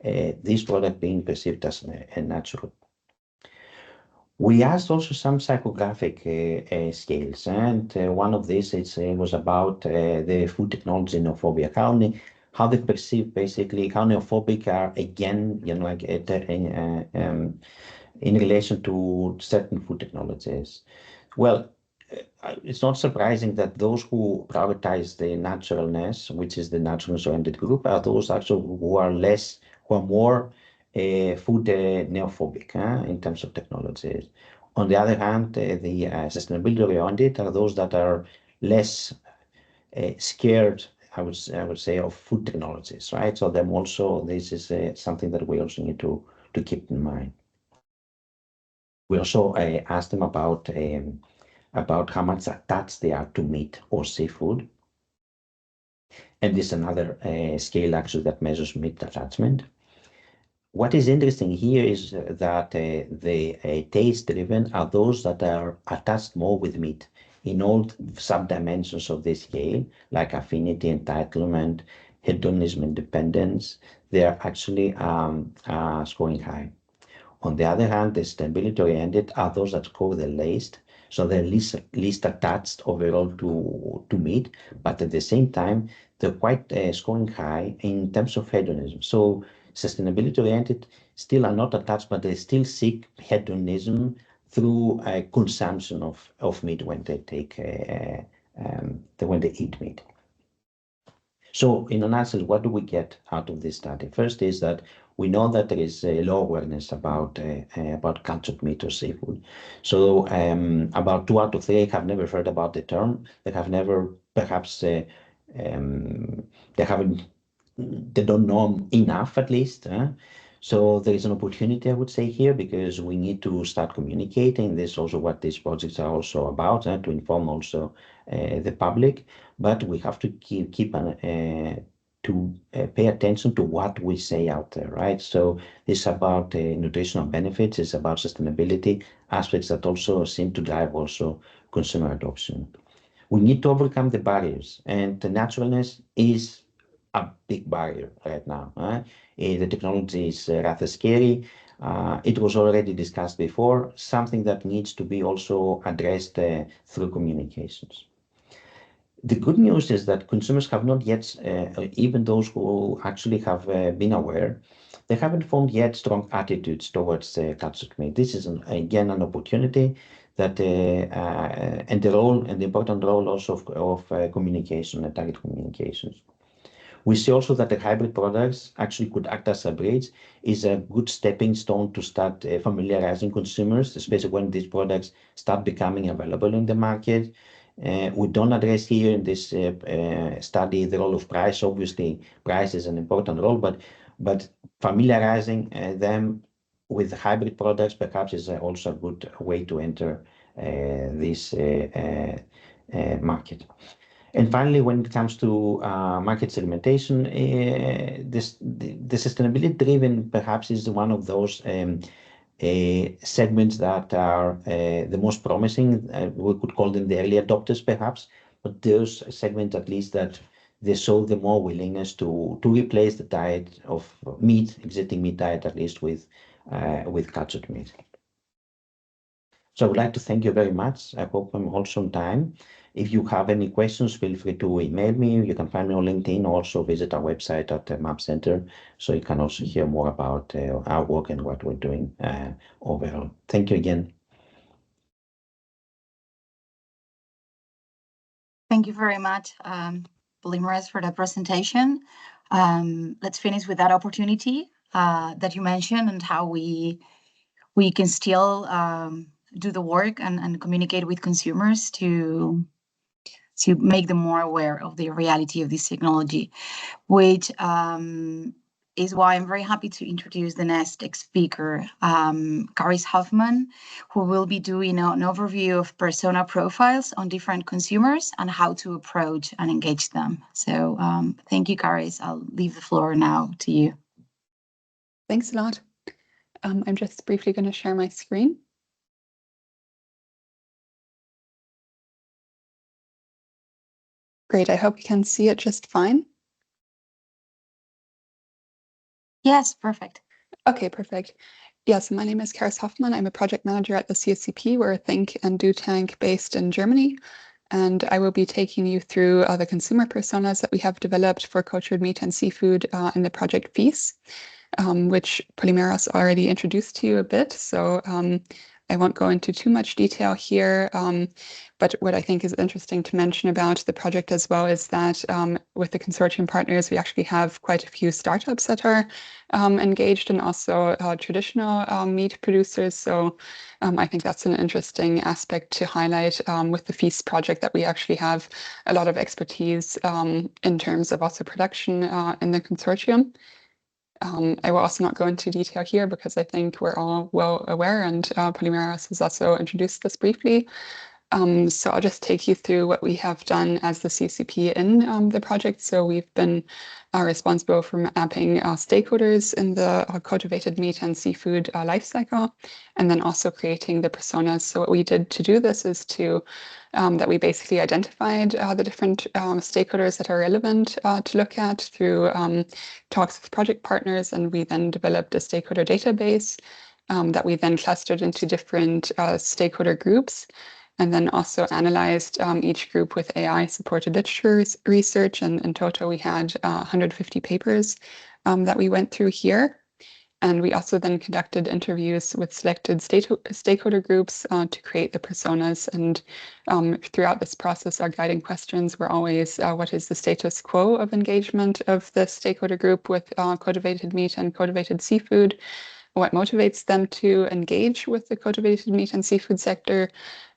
D: this product being perceived as natural. We asked also some psychographic scales, and one of these was about the food technology neophobia, how they perceive basically how neophobic are again, like in relation to certain food technologies. Well, it's not surprising that those who prioritize the naturalness, which is the naturalness-oriented group, are those actually who are more food neophobic in terms of technologies. On the other hand, the sustainability-oriented are those that are less scared, I would say, of food technologies, right? So them also, this is something that we also need to keep in mind. We also asked them about how much attached they are to meat or seafood. And this is another scale actually that measures meat attachment. What is interesting here is that the taste-driven are those that are attached more with meat in all sub-dimensions of this scale, like affinity, entitlement, hedonism, independence. They are actually scoring high. On the other hand, the sustainability-oriented are those that score the least, so they're least attached overall to meat, but at the same time, they're quite scoring high in terms of hedonism. So sustainability-oriented still are not attached, but they still seek hedonism through consumption of meat when they when they eat meat. So in a nutshell, what do we get out of this study? First is that we know that there is a low awareness about cultured meat or seafood. So about 2 out of 3 have never heard about the term. They have never, perhaps, they don't know enough at least. So there is an opportunity, I would say, here, because we need to start communicating. This is also what these projects are also about, to inform also the public. But we have to pay attention to what we say out there, right? So it's about nutritional benefits. It's about sustainability aspects that also seem to drive also consumer adoption. We need to overcome the barriers, and the naturalness is a big barrier right now. The technology is rather scary. It was already discussed before, something that needs to be also addressed through communications. The good news is that consumers have not yet, even those who actually have been aware, they haven't formed yet strong attitudes towards cultured meat. This is again an opportunity that and the important role also of communication and target communications. We see also that the hybrid products actually could act as a bridge, is a good stepping stone to start familiarizing consumers, especially when these products start becoming available in the market. We don't address here in this study the role of price. Obviously, price is an important role, but familiarizing them with hybrid products perhaps is also a good way to enter this market. And finally, when it comes to market segmentation, the sustainability-driven perhaps is one of those segments that are the most promising. We could call them the early adopters, perhaps, but those segments, at least, that they show the more willingness to replace the diet of meat, existing meat diet, at least with cultured meat. So I would like to thank you very much. I hope I'm also on time. If you have any questions, feel free to email me. You can find me on LinkedIn, also visit our website at the MAPP Center, so you can also hear more about our work and what we're doing overall. Thank you again.
A: Thank you very much, Polimerase, for the presentation. Let's finish with that opportunity that you mentioned and how we can still do the work and communicate with consumers to make them more aware of the reality of this technology, which is why I'm very happy to introduce the next speaker, Charis Hoffman, who will be doing an overview of persona profiles on different consumers and how to approach and engage them. So thank you, Charis. I'll leave the floor now to you.
E: Thanks a lot. I'm just briefly going to share my screen. Great, I hope you can see it just fine.
A: Yes, perfect.
E: Okay, perfect. Yes, my name is Charis Hoffman. I'm a project manager at the CSCP. We're a think and do tank based in Germany. And I will be taking you through the consumer personas that we have developed for cultured meat and seafood in the project FOOD+i, which Polimerase already introduced to you a bit. So I won't go into too much detail here, but what I think is interesting to mention about the project as well is that with the consortium partners, we actually have quite a few startups that are engaged and also traditional meat producers. So I think that's an interesting aspect to highlight with the FOOD+i project, that we actually have a lot of expertise in terms of also production in the consortium. I will also not go into detail here because I think we're all well aware, and Polimerase has also introduced this briefly. So I'll just take you through what we have done as the CSCP in the project. So we've been responsible for mapping stakeholders in the cultivated meat and seafood life cycle, and then also creating the personas. So what we did to do this is that we basically identified the different stakeholders that are relevant to look at through talks with project partners, and we then developed a stakeholder database that we then clustered into different stakeholder groups, and then also analyzed each group with AI-supported literature research. And in total, we had 150 papers that we went through here. And we also then conducted interviews with selected stakeholder groups to create the personas. And throughout this process, our guiding questions were always, what is the status quo of engagement of the stakeholder group with cultivated meat and cultivated seafood? What motivates them to engage with the cultivated meat and seafood sector?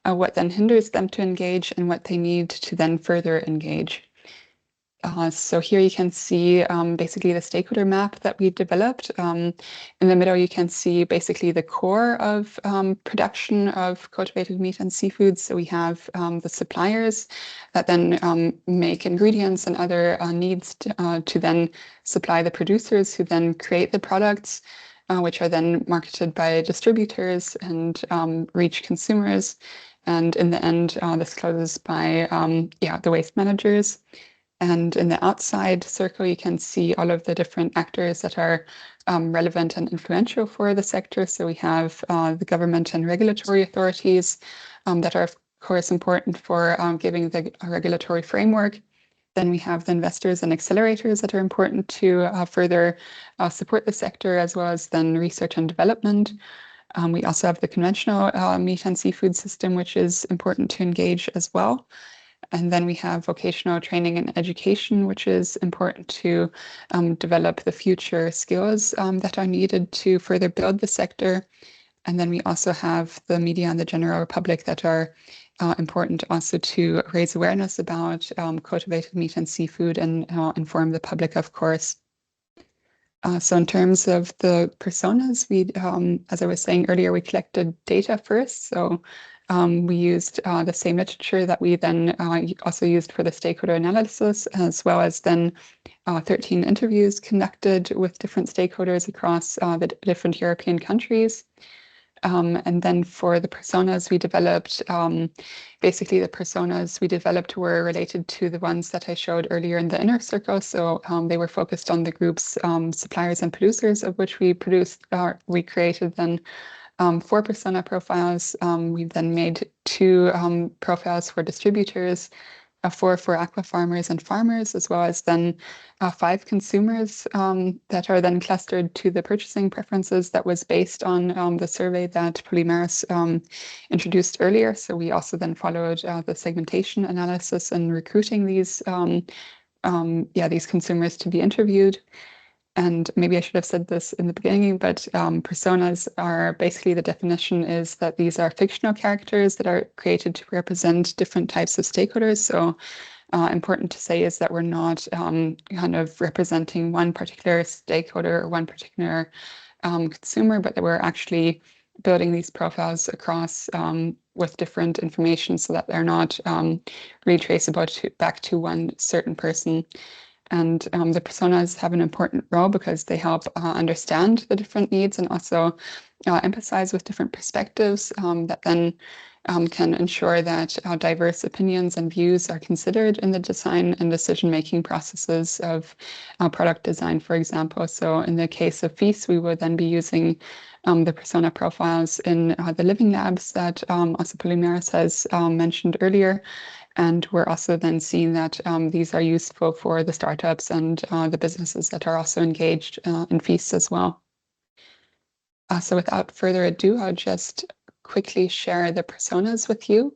E: What then hinders them to engage, and what they need to then further engage. So here you can see basically the stakeholder map that we developed. In the middle, you can see basically the core of production of cultivated meat and seafood. So we have the suppliers that then make ingredients and other needs to then supply the producers, who then create the products, which are then marketed by distributors and reach consumers. And in the end, this closes by the waste managers. And in the outside circle, you can see all of the different actors that are relevant and influential for the sector. So we have the government and regulatory authorities that are, of course, important for giving the regulatory framework. Then we have the investors and accelerators that are important to further support the sector, as well as then research and development. We also have the conventional meat and seafood system, which is important to engage as well. And then we have vocational training and education, which is important to develop the future skills that are needed to further build the sector. And then we also have the media and the general public that are important also to raise awareness about cultivated meat and seafood and inform the public, of course. So in terms of the personas, we, as I was saying earlier, we collected data first. So we used the same literature that we then also used for the stakeholder analysis, as well as then 13 interviews conducted with different stakeholders across the different European countries. And then for the personas we developed, basically the personas we developed were related to the ones that I showed earlier in the inner circle. So they were focused on the groups, suppliers and producers, of which we created then 4 persona profiles. We then made 2 profiles for distributors, 4 for aqua farmers and farmers, as well as then 5 consumers that are then clustered to the purchasing preferences that was based on the survey that Pol introduced earlier. So we also then followed the segmentation analysis and recruiting these these consumers to be interviewed. And maybe I should have said this in the beginning, but personas are basically, the definition is that these are fictional characters that are created to represent different types of stakeholders. So important to say is that we're not kind of representing one particular stakeholder or one particular consumer, but that we're actually building these profiles across with different information so that they're not really traceable back to one certain person. And the personas have an important role because they help understand the different needs and also emphasize with different perspectives that then can ensure that diverse opinions and views are considered in the design and decision-making processes of product design, for example. So in the case of FOOD+i, we will then be using the persona profiles in the living labs that also Pol has mentioned earlier. And we're also then seeing that these are useful for the startups and the businesses that are also engaged in FOOD+i as well. So without further ado, I'll just quickly share the personas with you.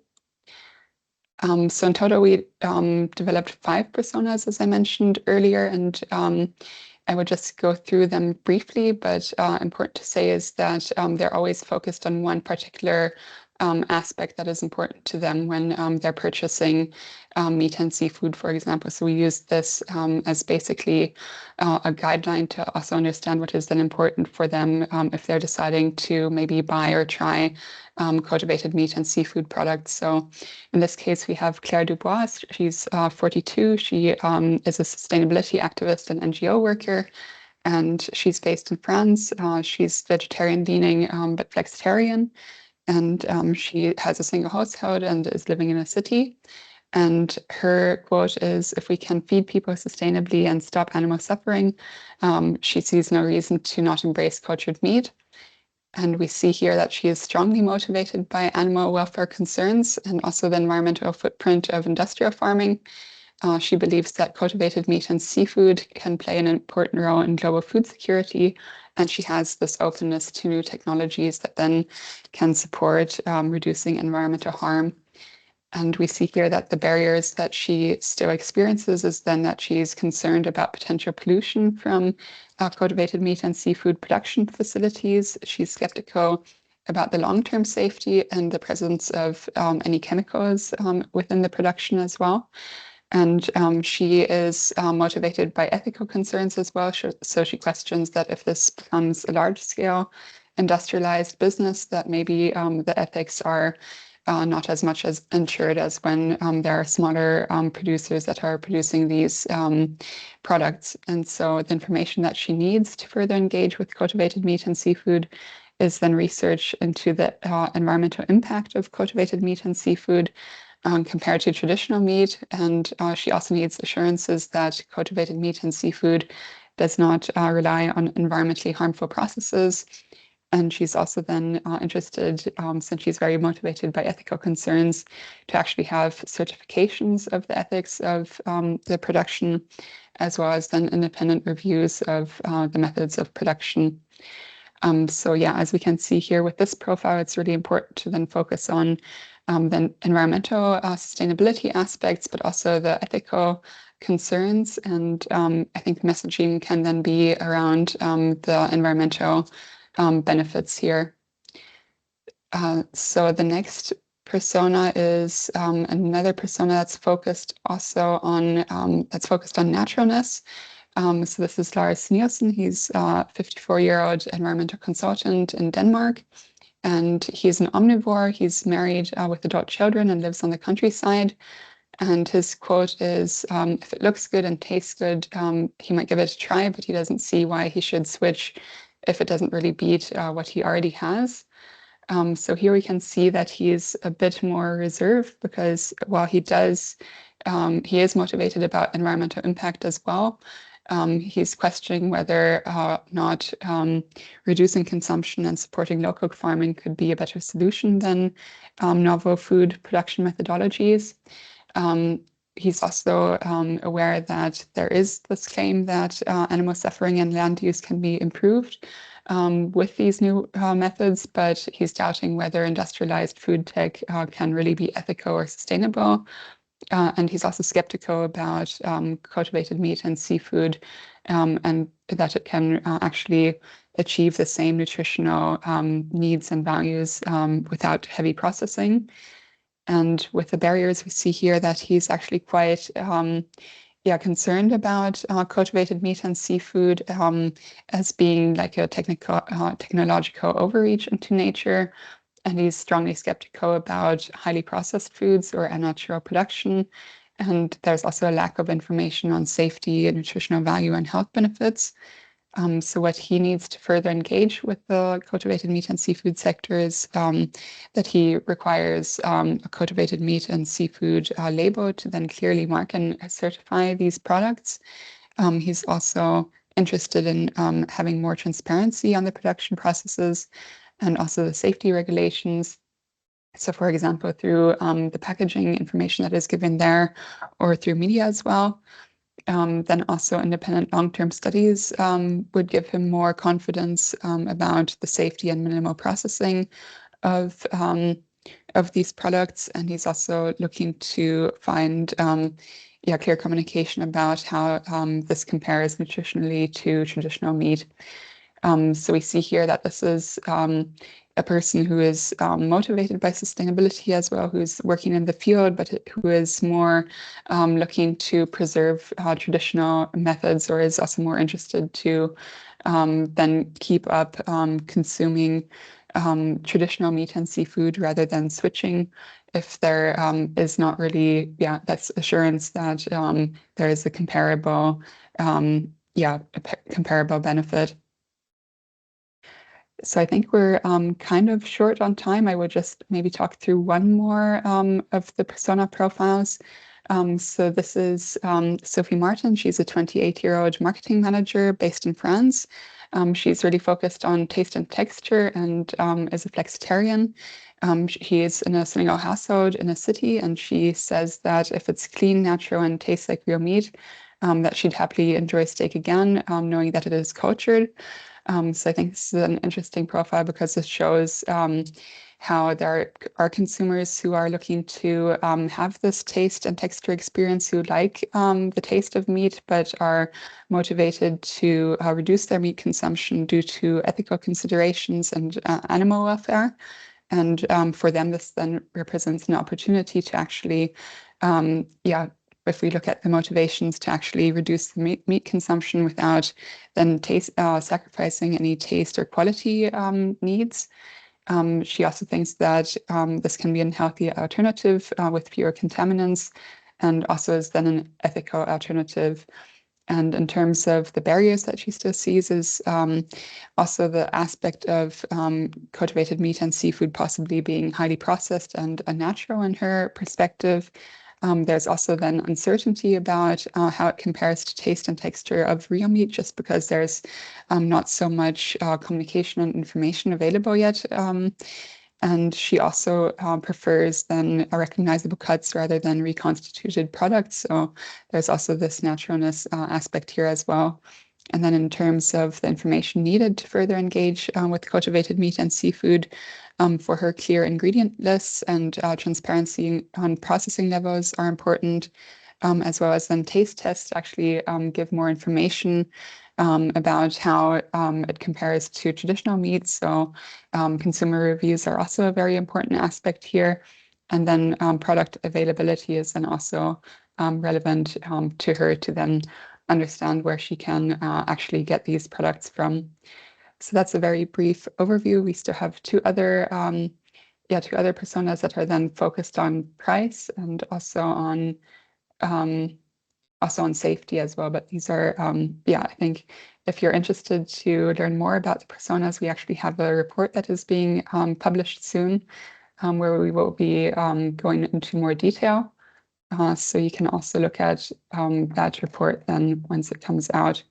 E: So in total, we developed 5 personas, as I mentioned earlier, and I will just go through them briefly, but important to say is that they're always focused on one particular aspect that is important to them when they're purchasing meat and seafood, for example. So we use this as basically a guideline to also understand what is then important for them if they're deciding to maybe buy or try cultivated meat and seafood products. So in this case, we have Claire Dubois. She's 42. She is a sustainability activist and NGO worker, and she's based in France. She's vegetarian leaning, but flexitarian. And she has a single household and is living in a city. And her quote is, "If we can feed people sustainably and stop animal suffering," she sees no reason to not embrace cultured meat. And we see here that she is strongly motivated by animal welfare concerns and also the environmental footprint of industrial farming. She believes that cultivated meat and seafood can play an important role in global food security, and she has this openness to new technologies that then can support reducing environmental harm. And we see here that the barriers that she still experiences is then that she's concerned about potential pollution from cultivated meat and seafood production facilities. She's skeptical about the long-term safety and the presence of any chemicals within the production as well. And she is motivated by ethical concerns as well. So she questions that if this becomes a large-scale industrialized business, that maybe the ethics are not as much as ensured as when there are smaller producers that are producing these products. And so the information that she needs to further engage with cultivated meat and seafood is then research into the environmental impact of cultivated meat and seafood compared to traditional meat. And she also needs assurances that cultivated meat and seafood does not rely on environmentally harmful processes. And she's also then interested, since she's very motivated by ethical concerns, to actually have certifications of the ethics of the production, as well as then independent reviews of the methods of production. So yeah, as we can see here with this profile, it's really important to then focus on the environmental sustainability aspects, but also the ethical concerns. And I think the messaging can then be around the environmental benefits here. So the next persona is another persona that's focused also on naturalness. So this is Lars Nielsen. He's a 54-year-old environmental consultant in Denmark, and he's an omnivore. He's married with adult children and lives on the countryside. And his quote is, if it looks good and tastes good, he might give it a try, but he doesn't see why he should switch if it doesn't really beat what he already has. So here we can see that he is a bit more reserved, because while he is motivated about environmental impact as well, he's questioning whether or not reducing consumption and supporting local farming could be a better solution than novel food production methodologies. He's also aware that there is this claim that animal suffering and land use can be improved with these new methods, but he's doubting whether industrialized food tech can really be ethical or sustainable. And he's also skeptical about cultivated meat and seafood, and that it can actually achieve the same nutritional needs and values without heavy processing. And with the barriers, we see here that he's actually quite concerned about cultivated meat and seafood as being like a technological overreach into nature. And he's strongly skeptical about highly processed foods or unnatural production. And there's also a lack of information on safety and nutritional value and health benefits. So what he needs to further engage with the cultivated meat and seafood sector is that he requires a cultivated meat and seafood label to then clearly mark and certify these products. He's also interested in having more transparency on the production processes and also the safety regulations. So, for example, through the packaging information that is given there, or through media as well. Then also independent long-term studies would give him more confidence about the safety and minimal processing of these products. And he's also looking to find clear communication about how this compares nutritionally to traditional meat. So we see here that this is a person who is motivated by sustainability as well, who's working in the field, but who is more looking to preserve traditional methods, or is also more interested to then keep up consuming traditional meat and seafood rather than switching if there is not really, that's assurance that there is a comparable, comparable benefit. So I think we're kind of short on time. I would just maybe talk through one more of the persona profiles. So this is Sophie Martin. She's a 28-year-old marketing manager based in France. She's really focused on taste and texture, and is a flexitarian. She is in a single household in a city, and she says that if it's clean, natural, and tastes like real meat, that she'd happily enjoy steak again, knowing that it is cultured. So I think this is an interesting profile because it shows how there are consumers who are looking to have this taste and texture experience, who like the taste of meat, but are motivated to reduce their meat consumption due to ethical considerations and animal welfare. And for them, this then represents an opportunity to actually, if we look at the motivations to actually reduce the meat consumption without then sacrificing any taste or quality needs. She also thinks that this can be a healthy alternative with fewer contaminants, and also is then an ethical alternative. And in terms of the barriers that she still sees is also the aspect of cultivated meat and seafood possibly being highly processed and unnatural in her perspective. There's also then uncertainty about how it compares to taste and texture of real meat, just because there's not so much communication and information available yet. And she also prefers then recognizable cuts rather than reconstituted products. So there's also this naturalness aspect here as well. And then in terms of the information needed to further engage with cultivated meat and seafood, for her, clear ingredient lists and transparency on processing levels are important, as well as then taste tests actually give more information about how it compares to traditional meats. So consumer reviews are also a very important aspect here. And then product availability is then also relevant to her to then understand where she can actually get these products from. So that's a very brief overview. We still have two other personas that are then focused on price and also on safety as well. But these are, I think if you're interested to learn more about the personas, we actually have a report that is being published soon, where we will be going into more detail. So you can also look at that report then once it comes out.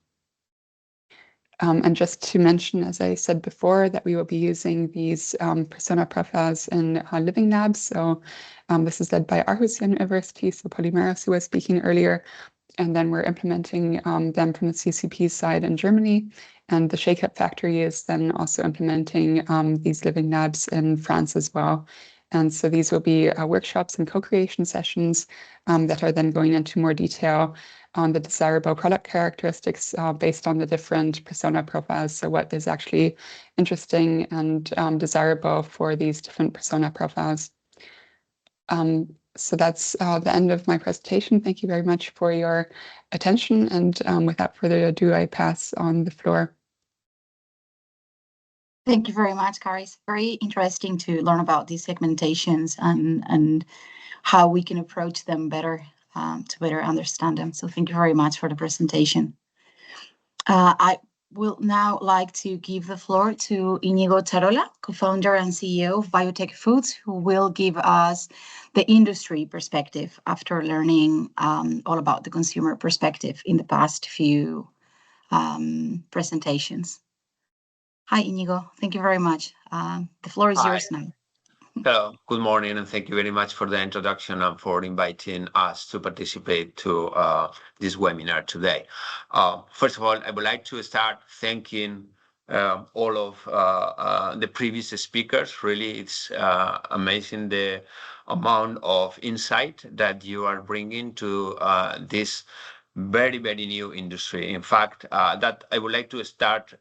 E: And just to mention, as I said before, that we will be using these persona profiles in living labs. So this is led by Aarus University, so Polymeros, who was speaking earlier. And then we're implementing them from the CSCP side in Germany. And the Shake Up Factory is then also implementing these living labs in France as well. And so these will be workshops and co-creation sessions that are then going into more detail on the desirable product characteristics based on the different persona profiles. So what is actually interesting and desirable for these different persona profiles. So that's the end of my presentation. Thank you very much for your attention. And without further ado, I pass on the floor.
A: Thank you very much, Charis. Very interesting to learn about these segmentations and how we can approach them better to better understand them. So thank you very much for the presentation. I will now like to give the floor to Iñigo Charola, co-founder and CEO of Biotech Foods, who will give us the industry perspective after learning all about the consumer perspective in the past few presentations. Hi, Iñigo. Thank you very much. The floor is yours now.
F: Hello, good morning, and thank you very much for the introduction and for inviting us to participate to this webinar today. First of all, I would like to start thanking all of the previous speakers. Really, it's amazing the amount of insight that you are bringing to this very, very new industry. In fact, that I would like to start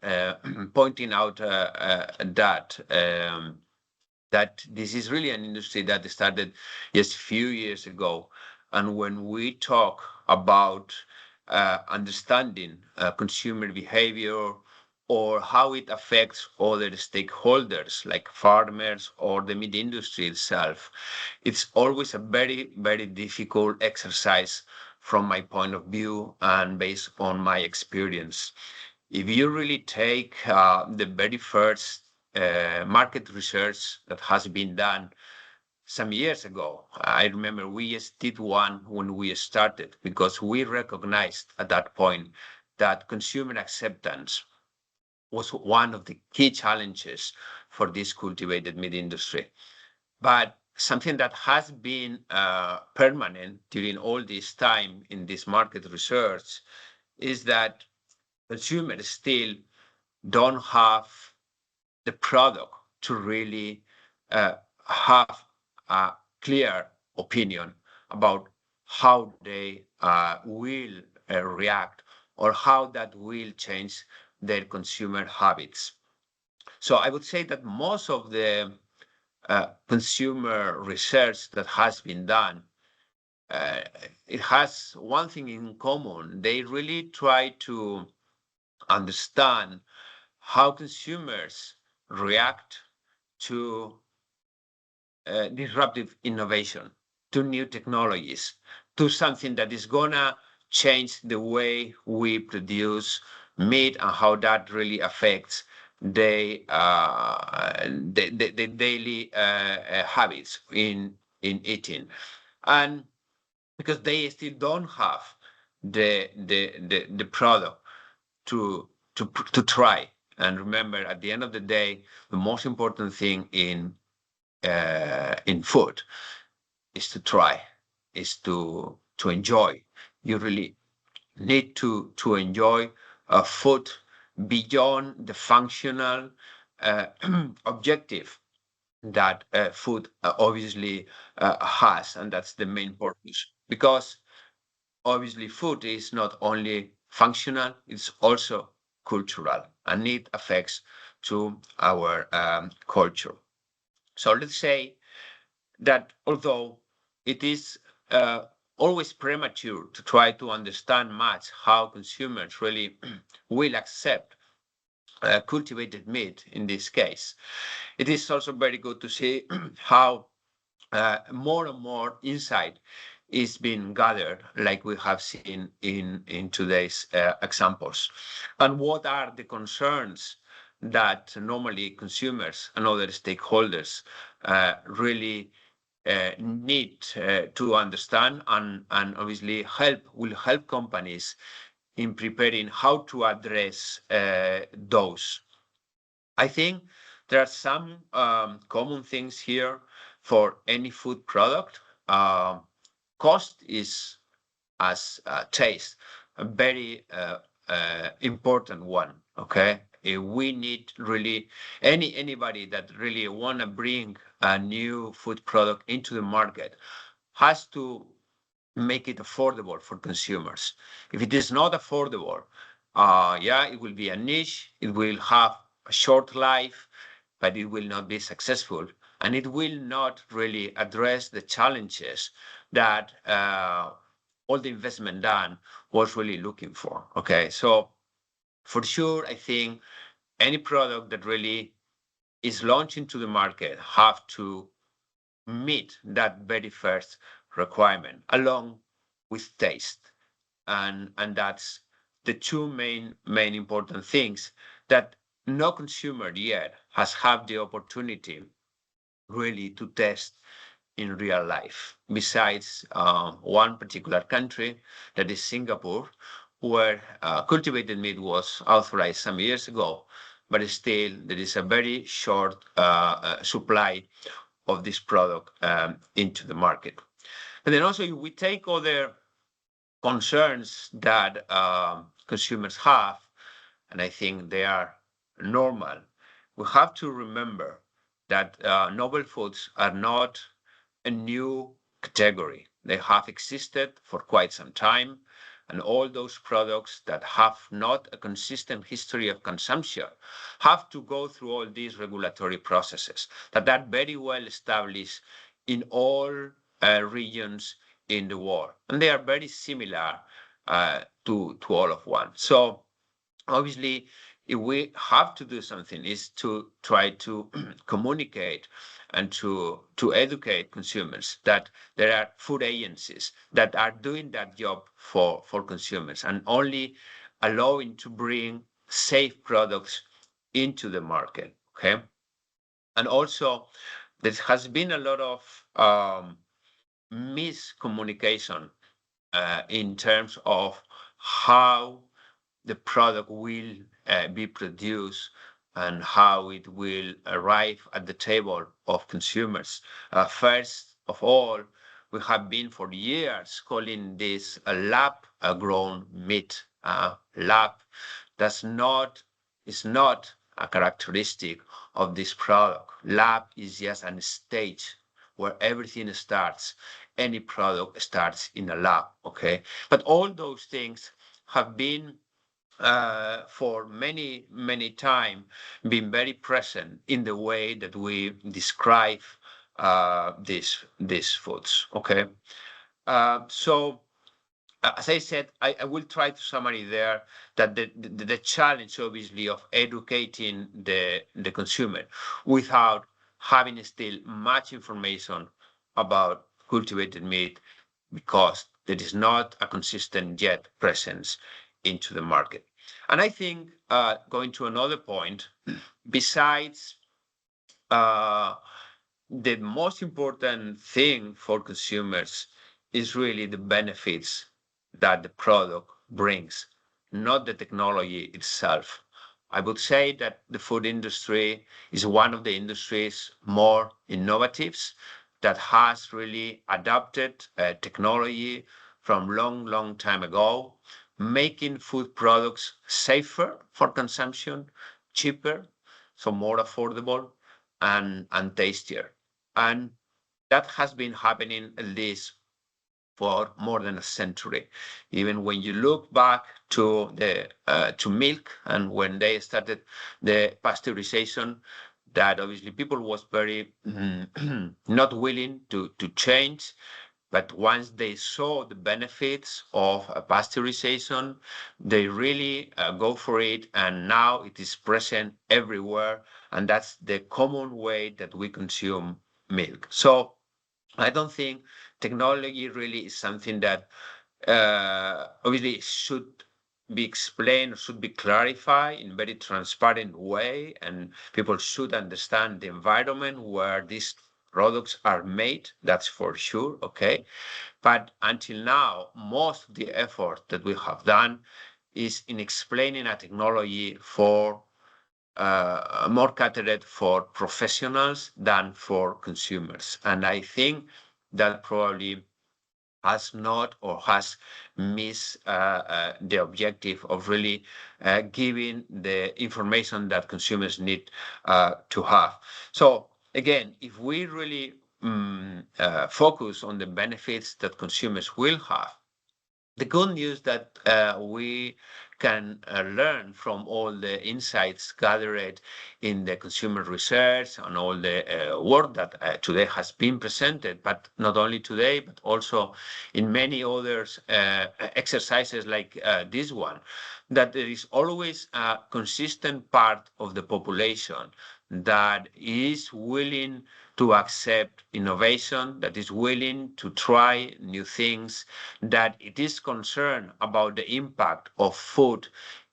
F: pointing out that this is really an industry that started just a few years ago. And when we talk about understanding consumer behavior or how it affects other stakeholders like farmers or the meat industry itself, it's always a very, very difficult exercise from my point of view and based on my experience. If you really take the very first market research that has been done some years ago, I remember we just did one when we started because we recognized at that point that consumer acceptance was one of the key challenges for this cultivated meat industry. But something that has been permanent during all this time in this market research is that consumers still don't have the product to really have a clear opinion about how they will react or how that will change their consumer habits. So I would say that most of the consumer research that has been done, it has one thing in common. They really try to understand how consumers react to disruptive innovation, to new technologies, to something that is gonna change the way we produce meat and how that really affects the daily habits in eating. And because they still don't have the product to try. And remember, at the end of the day, the most important thing in food is to try, is to enjoy. You really need to enjoy food beyond the functional objective that food obviously has, and that's the main purpose. Because obviously food is not only functional, it's also cultural, and it affects to our culture. So let's say that although it is always premature to try to understand much how consumers really will accept cultivated meat in this case, it is also very good to see how more and more insight is being gathered, like we have seen in today's examples. And what are the concerns that normally consumers and other stakeholders really need to understand and obviously will help companies in preparing how to address those. I think there are some common things here for any food product. Cost is, as taste, a very important one. Okay, we need really anybody that really want to bring a new food product into the market has to make it affordable for consumers. If it is not affordable, yeah, it will be a niche. It will have a short life, but it will not be successful, and it will not really address the challenges that all the investment done was really looking for. Okay, so for sure, I think any product that really is launching to the market have to meet that very first requirement along with taste, and that's the two main important things that no consumer yet has had the opportunity really to test in real life, besides one particular country, that is Singapore, where cultivated meat was authorized some years ago, but still there is a very short supply of this product into the market. And then also, if we take other concerns that consumers have, and I think they are normal, we have to remember that novel foods are not a new category. They have existed for quite some time, and all those products that have not a consistent history of consumption have to go through all these regulatory processes that are very well established in all regions in the world, and they are very similar to all of one. So obviously, if we have to do something, is to try to communicate and to educate consumers that there are food agencies that are doing that job for consumers and only allowing to bring safe products into the market. Okay, and also there has been a lot of miscommunication in terms of how the product will be produced and how it will arrive at the table of consumers. First of all, we have been for years calling this a lab-grown meat. Lab is not a characteristic of this product. Lab is just a stage where everything starts. Any product starts in a lab, okay? But all those things have been for many time been very present in the way that we describe these foods. Okay, so as I said, I will try to summarize there that the challenge obviously of educating the consumer without having still much information about cultivated meat, because there is not a consistent yet presence into the market. And I think going to another point, besides the most important thing for consumers is really the benefits that the product brings, not the technology itself. I would say that the food industry is one of the industries more innovatives that has really adopted technology from long time ago, making food products safer for consumption, cheaper, so more affordable, and tastier. And that has been happening at least for more than a century. Even when you look back to milk and when they started the pasteurization, that obviously people was very not willing to change. But once they saw the benefits of pasteurization, they really go for it. And now it is present everywhere. And that's the common way that we consume milk. So I don't think technology really is something that obviously should be explained or should be clarified in a very transparent way, and people should understand the environment where these products are made. That's for sure, okay? But until now, most of the effort that we have done is in explaining a technology for more catered for professionals than for consumers. And I think that probably has not or has missed the objective of really giving the information that consumers need to have. So again, if we really focus on the benefits that consumers will have, the good news that we can learn from all the insights gathered in the consumer research and all the work that today has been presented, but not only today, but also in many other exercises like this one, that there is always a consistent part of the population that is willing to accept innovation, that is willing to try new things, that it is concerned about the impact of food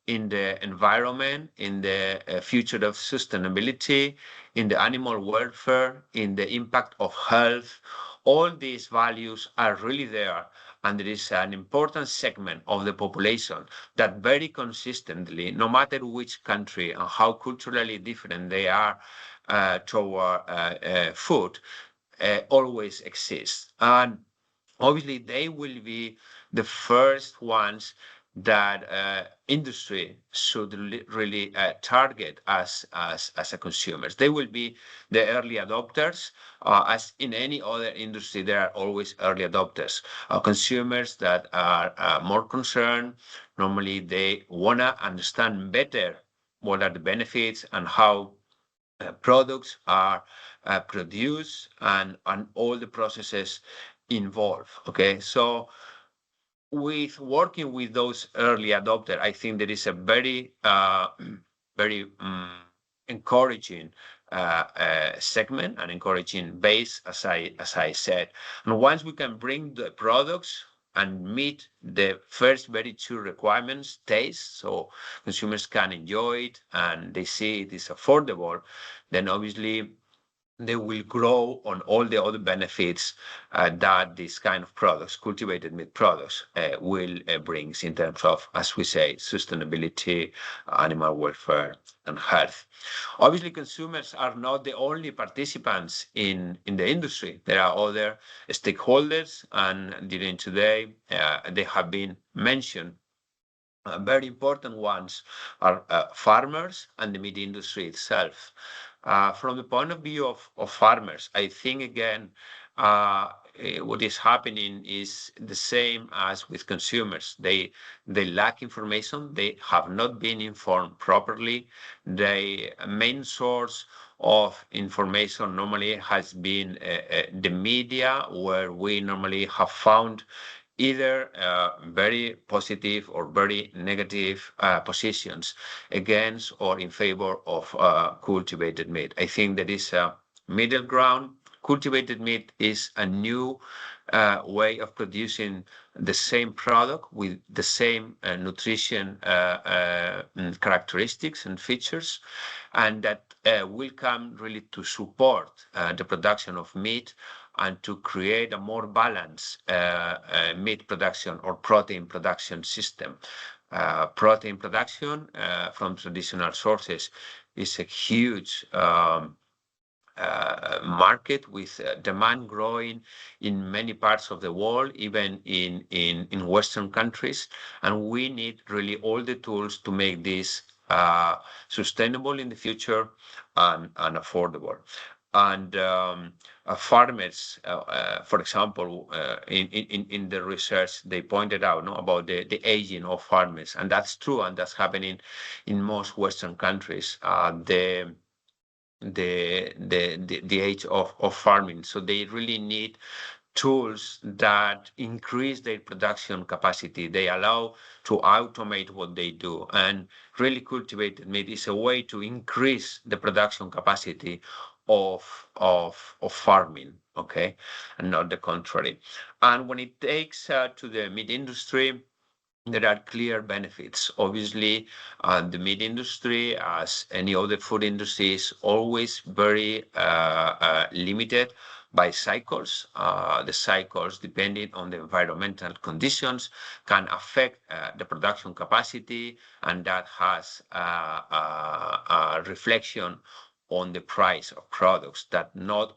F: in the environment, in the future of sustainability, in the animal welfare, in the impact of health. All these values are really there. And there is an important segment of the population that very consistently, no matter which country and how culturally different they are toward food, always exists. And obviously, they will be the first ones that industry should really target as a consumers. They will be the early adopters. As in any other industry, there are always early adopters. Consumers that are more concerned, normally they want to understand better what are the benefits and how products are produced and all the processes involved. Okay, so with working with those early adopters, I think there is a very, very encouraging segment, an encouraging base, as I said. And once we can bring the products and meet the first very two requirements, taste, so consumers can enjoy it and they see it is affordable, then obviously they will grow on all the other benefits that this kind of products, cultivated meat products, will bring in terms of, as we say, sustainability, animal welfare, and health. Obviously, consumers are not the only participants in the industry. There are other stakeholders, and during today, they have been mentioned. Very important ones are farmers and the meat industry itself. From the point of view of farmers, I think, again, what is happening is the same as with consumers. They lack information. They have not been informed properly. The main source of information normally has been the media, where we normally have found either very positive or very negative positions against or in favor of cultivated meat. I think there is a middle ground. Cultivated meat is a new way of producing the same product with the same nutrition characteristics and features, and that will come really to support the production of meat and to create a more balanced meat production or protein production system. Protein production from traditional sources is a huge market with demand growing in many parts of the world, even in Western countries. And we need really all the tools to make this sustainable in the future and affordable. And farmers, for example, in the research, they pointed out about the aging of farmers. And that's true, and that's happening in most Western countries. the age of farming. So they really need tools that increase their production capacity. They allow to automate what they do. And really cultivated meat is a way to increase the production capacity of farming, okay, and not the contrary. And when it takes to the meat industry, there are clear benefits. Obviously, the meat industry, as any other food industry, is always very limited by cycles. The cycles, depending on the environmental conditions, can affect the production capacity, and that has a reflection on the price of products that not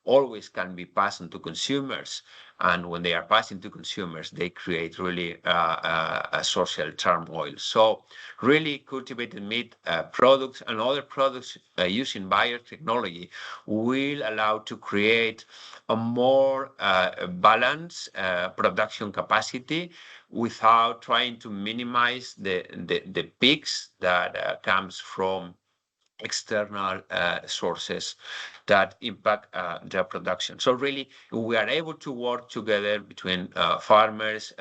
F: always can be passed on to consumers. And when they are passing to consumers, they create really a social turmoil. So really cultivated meat products and other products using biotechnology will allow to create a more balanced production capacity without trying to minimize the peaks that comes from external sources that impact their production. So really, we are able to work together between farmers,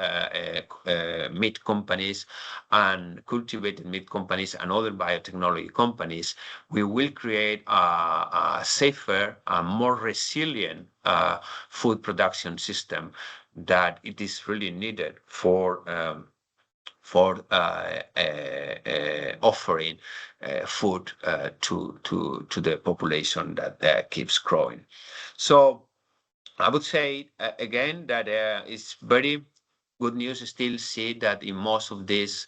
F: meat companies, and cultivated meat companies and other biotechnology companies. We will create a safer, more resilient food production system that it is really needed for offering food to the population that keeps growing. So I would say again that it's very good news still see that in most of these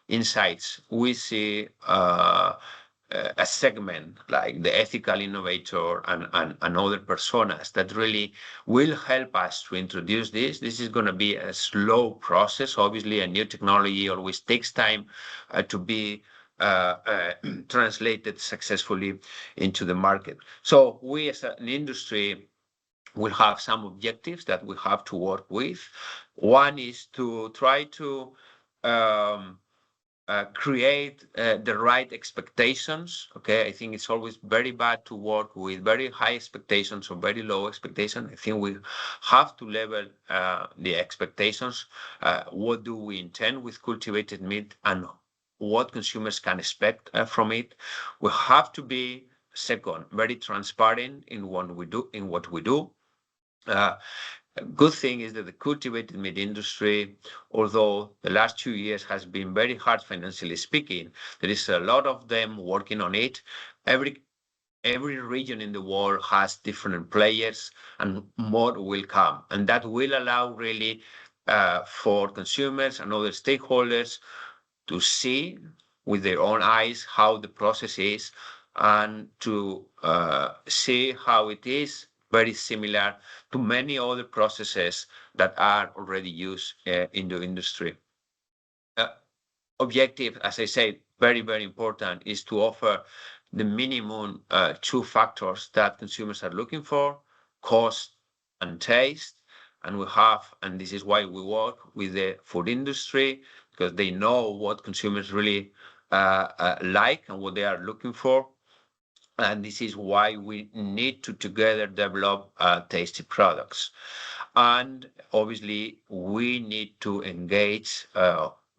F: insights we see a segment like the ethical innovator and other personas that really will help us to introduce this. This is going to be a slow process. Obviously, a new technology always takes time to be translated successfully into the market. So we as an industry will have some objectives that we have to work with. One is to try to create the right expectations. Okay, I think it's always very bad to work with very high expectations or very low expectations. I think we have to level the expectations. What do we intend with cultivated meat and what consumers can expect from it? We have to be, second, very transparent in what we do. A good thing is that the cultivated meat industry, although the last 2 years has been very hard financially speaking, there is a lot of them working on it. Every region in the world has different players and more will come. And that will allow really for consumers and other stakeholders to see with their own eyes how the process is and to see how it is very similar to many other processes that are already used in the industry. Objective, as I said, very, very important, is to offer the minimum 2 factors that consumers are looking for, cost and taste. And we have, and this is why we work with the food industry, because they know what consumers really like and what they are looking for. And this is why we need to together develop tasty products. And obviously, we need to engage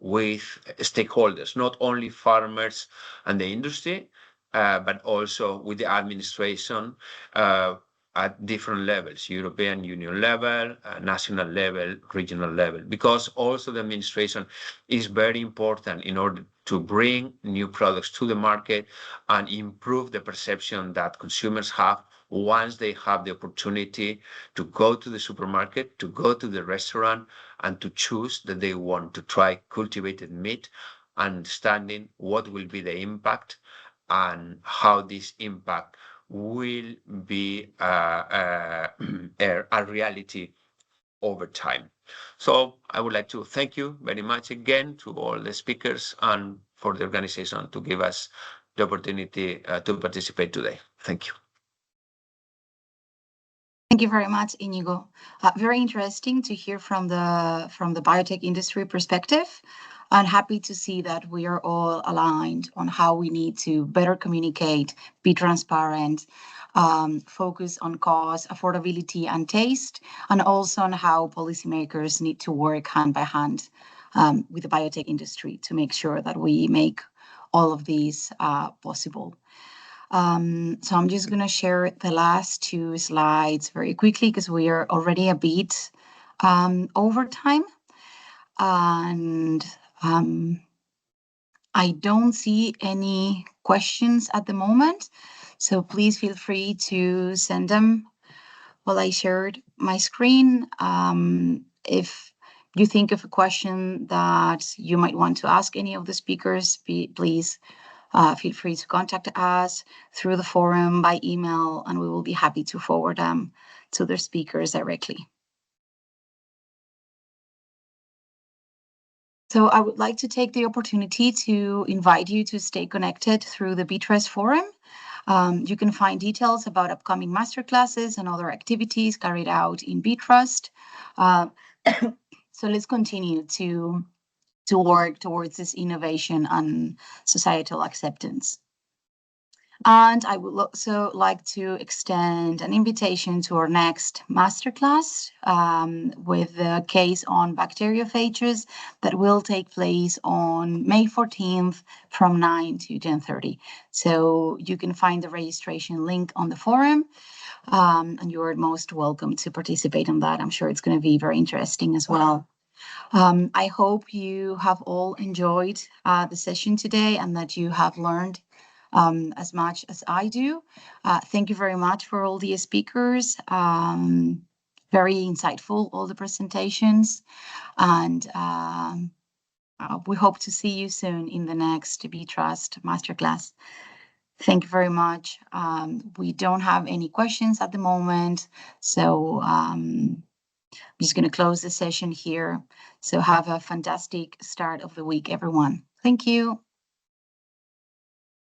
F: with stakeholders, not only farmers and the industry, but also with the administration at different levels, European Union level, national level, regional level, because also the administration is very important in order to bring new products to the market and improve the perception that consumers have once they have the opportunity to go to the supermarket, to go to the restaurant, and to choose that they want to try cultivated meat, understanding what will be the impact and how this impact will be a reality over time. So I would like to thank you very much again to all the speakers and for the organization to give us the opportunity to participate today. Thank you.
A: Thank you very much, Iñigo. Very interesting to hear from the biotech industry perspective. I'm happy to see that we are all aligned on how we need to better communicate, be transparent, focus on cost, affordability, and taste, and also on how policymakers need to work hand by hand with the biotech industry to make sure that we make all of these possible. So I'm just going to share the last 2 slides very quickly because we are already a bit over time. And I don't see any questions at the moment. So please feel free to send them while I shared my screen. If you think of a question that you might want to ask any of the speakers, please feel free to contact us through the forum, by email, and we will be happy to forward them to the speakers directly. So I would like to take the opportunity to invite you to stay connected through the B-Trust forum. You can find details about upcoming masterclasses and other activities carried out in B-Trust. So let's continue to work towards this innovation and societal acceptance. And I would also like to extend an invitation to our next masterclass with the case on bacteriophages that will take place on May 14th from 9 to 10:30. So you can find the registration link on the forum, and you're most welcome to participate in that. I'm sure it's going to be very interesting as well. I hope you have all enjoyed the session today and that you have learned as much as I do. Thank you very much for all the speakers. Very insightful, all the presentations. And we hope to see you soon in the next B-Trust Masterclass. Thank you very much. We don't have any questions at the moment. So I'm just going to close the session here. So have a fantastic start of the week, everyone. Thank you.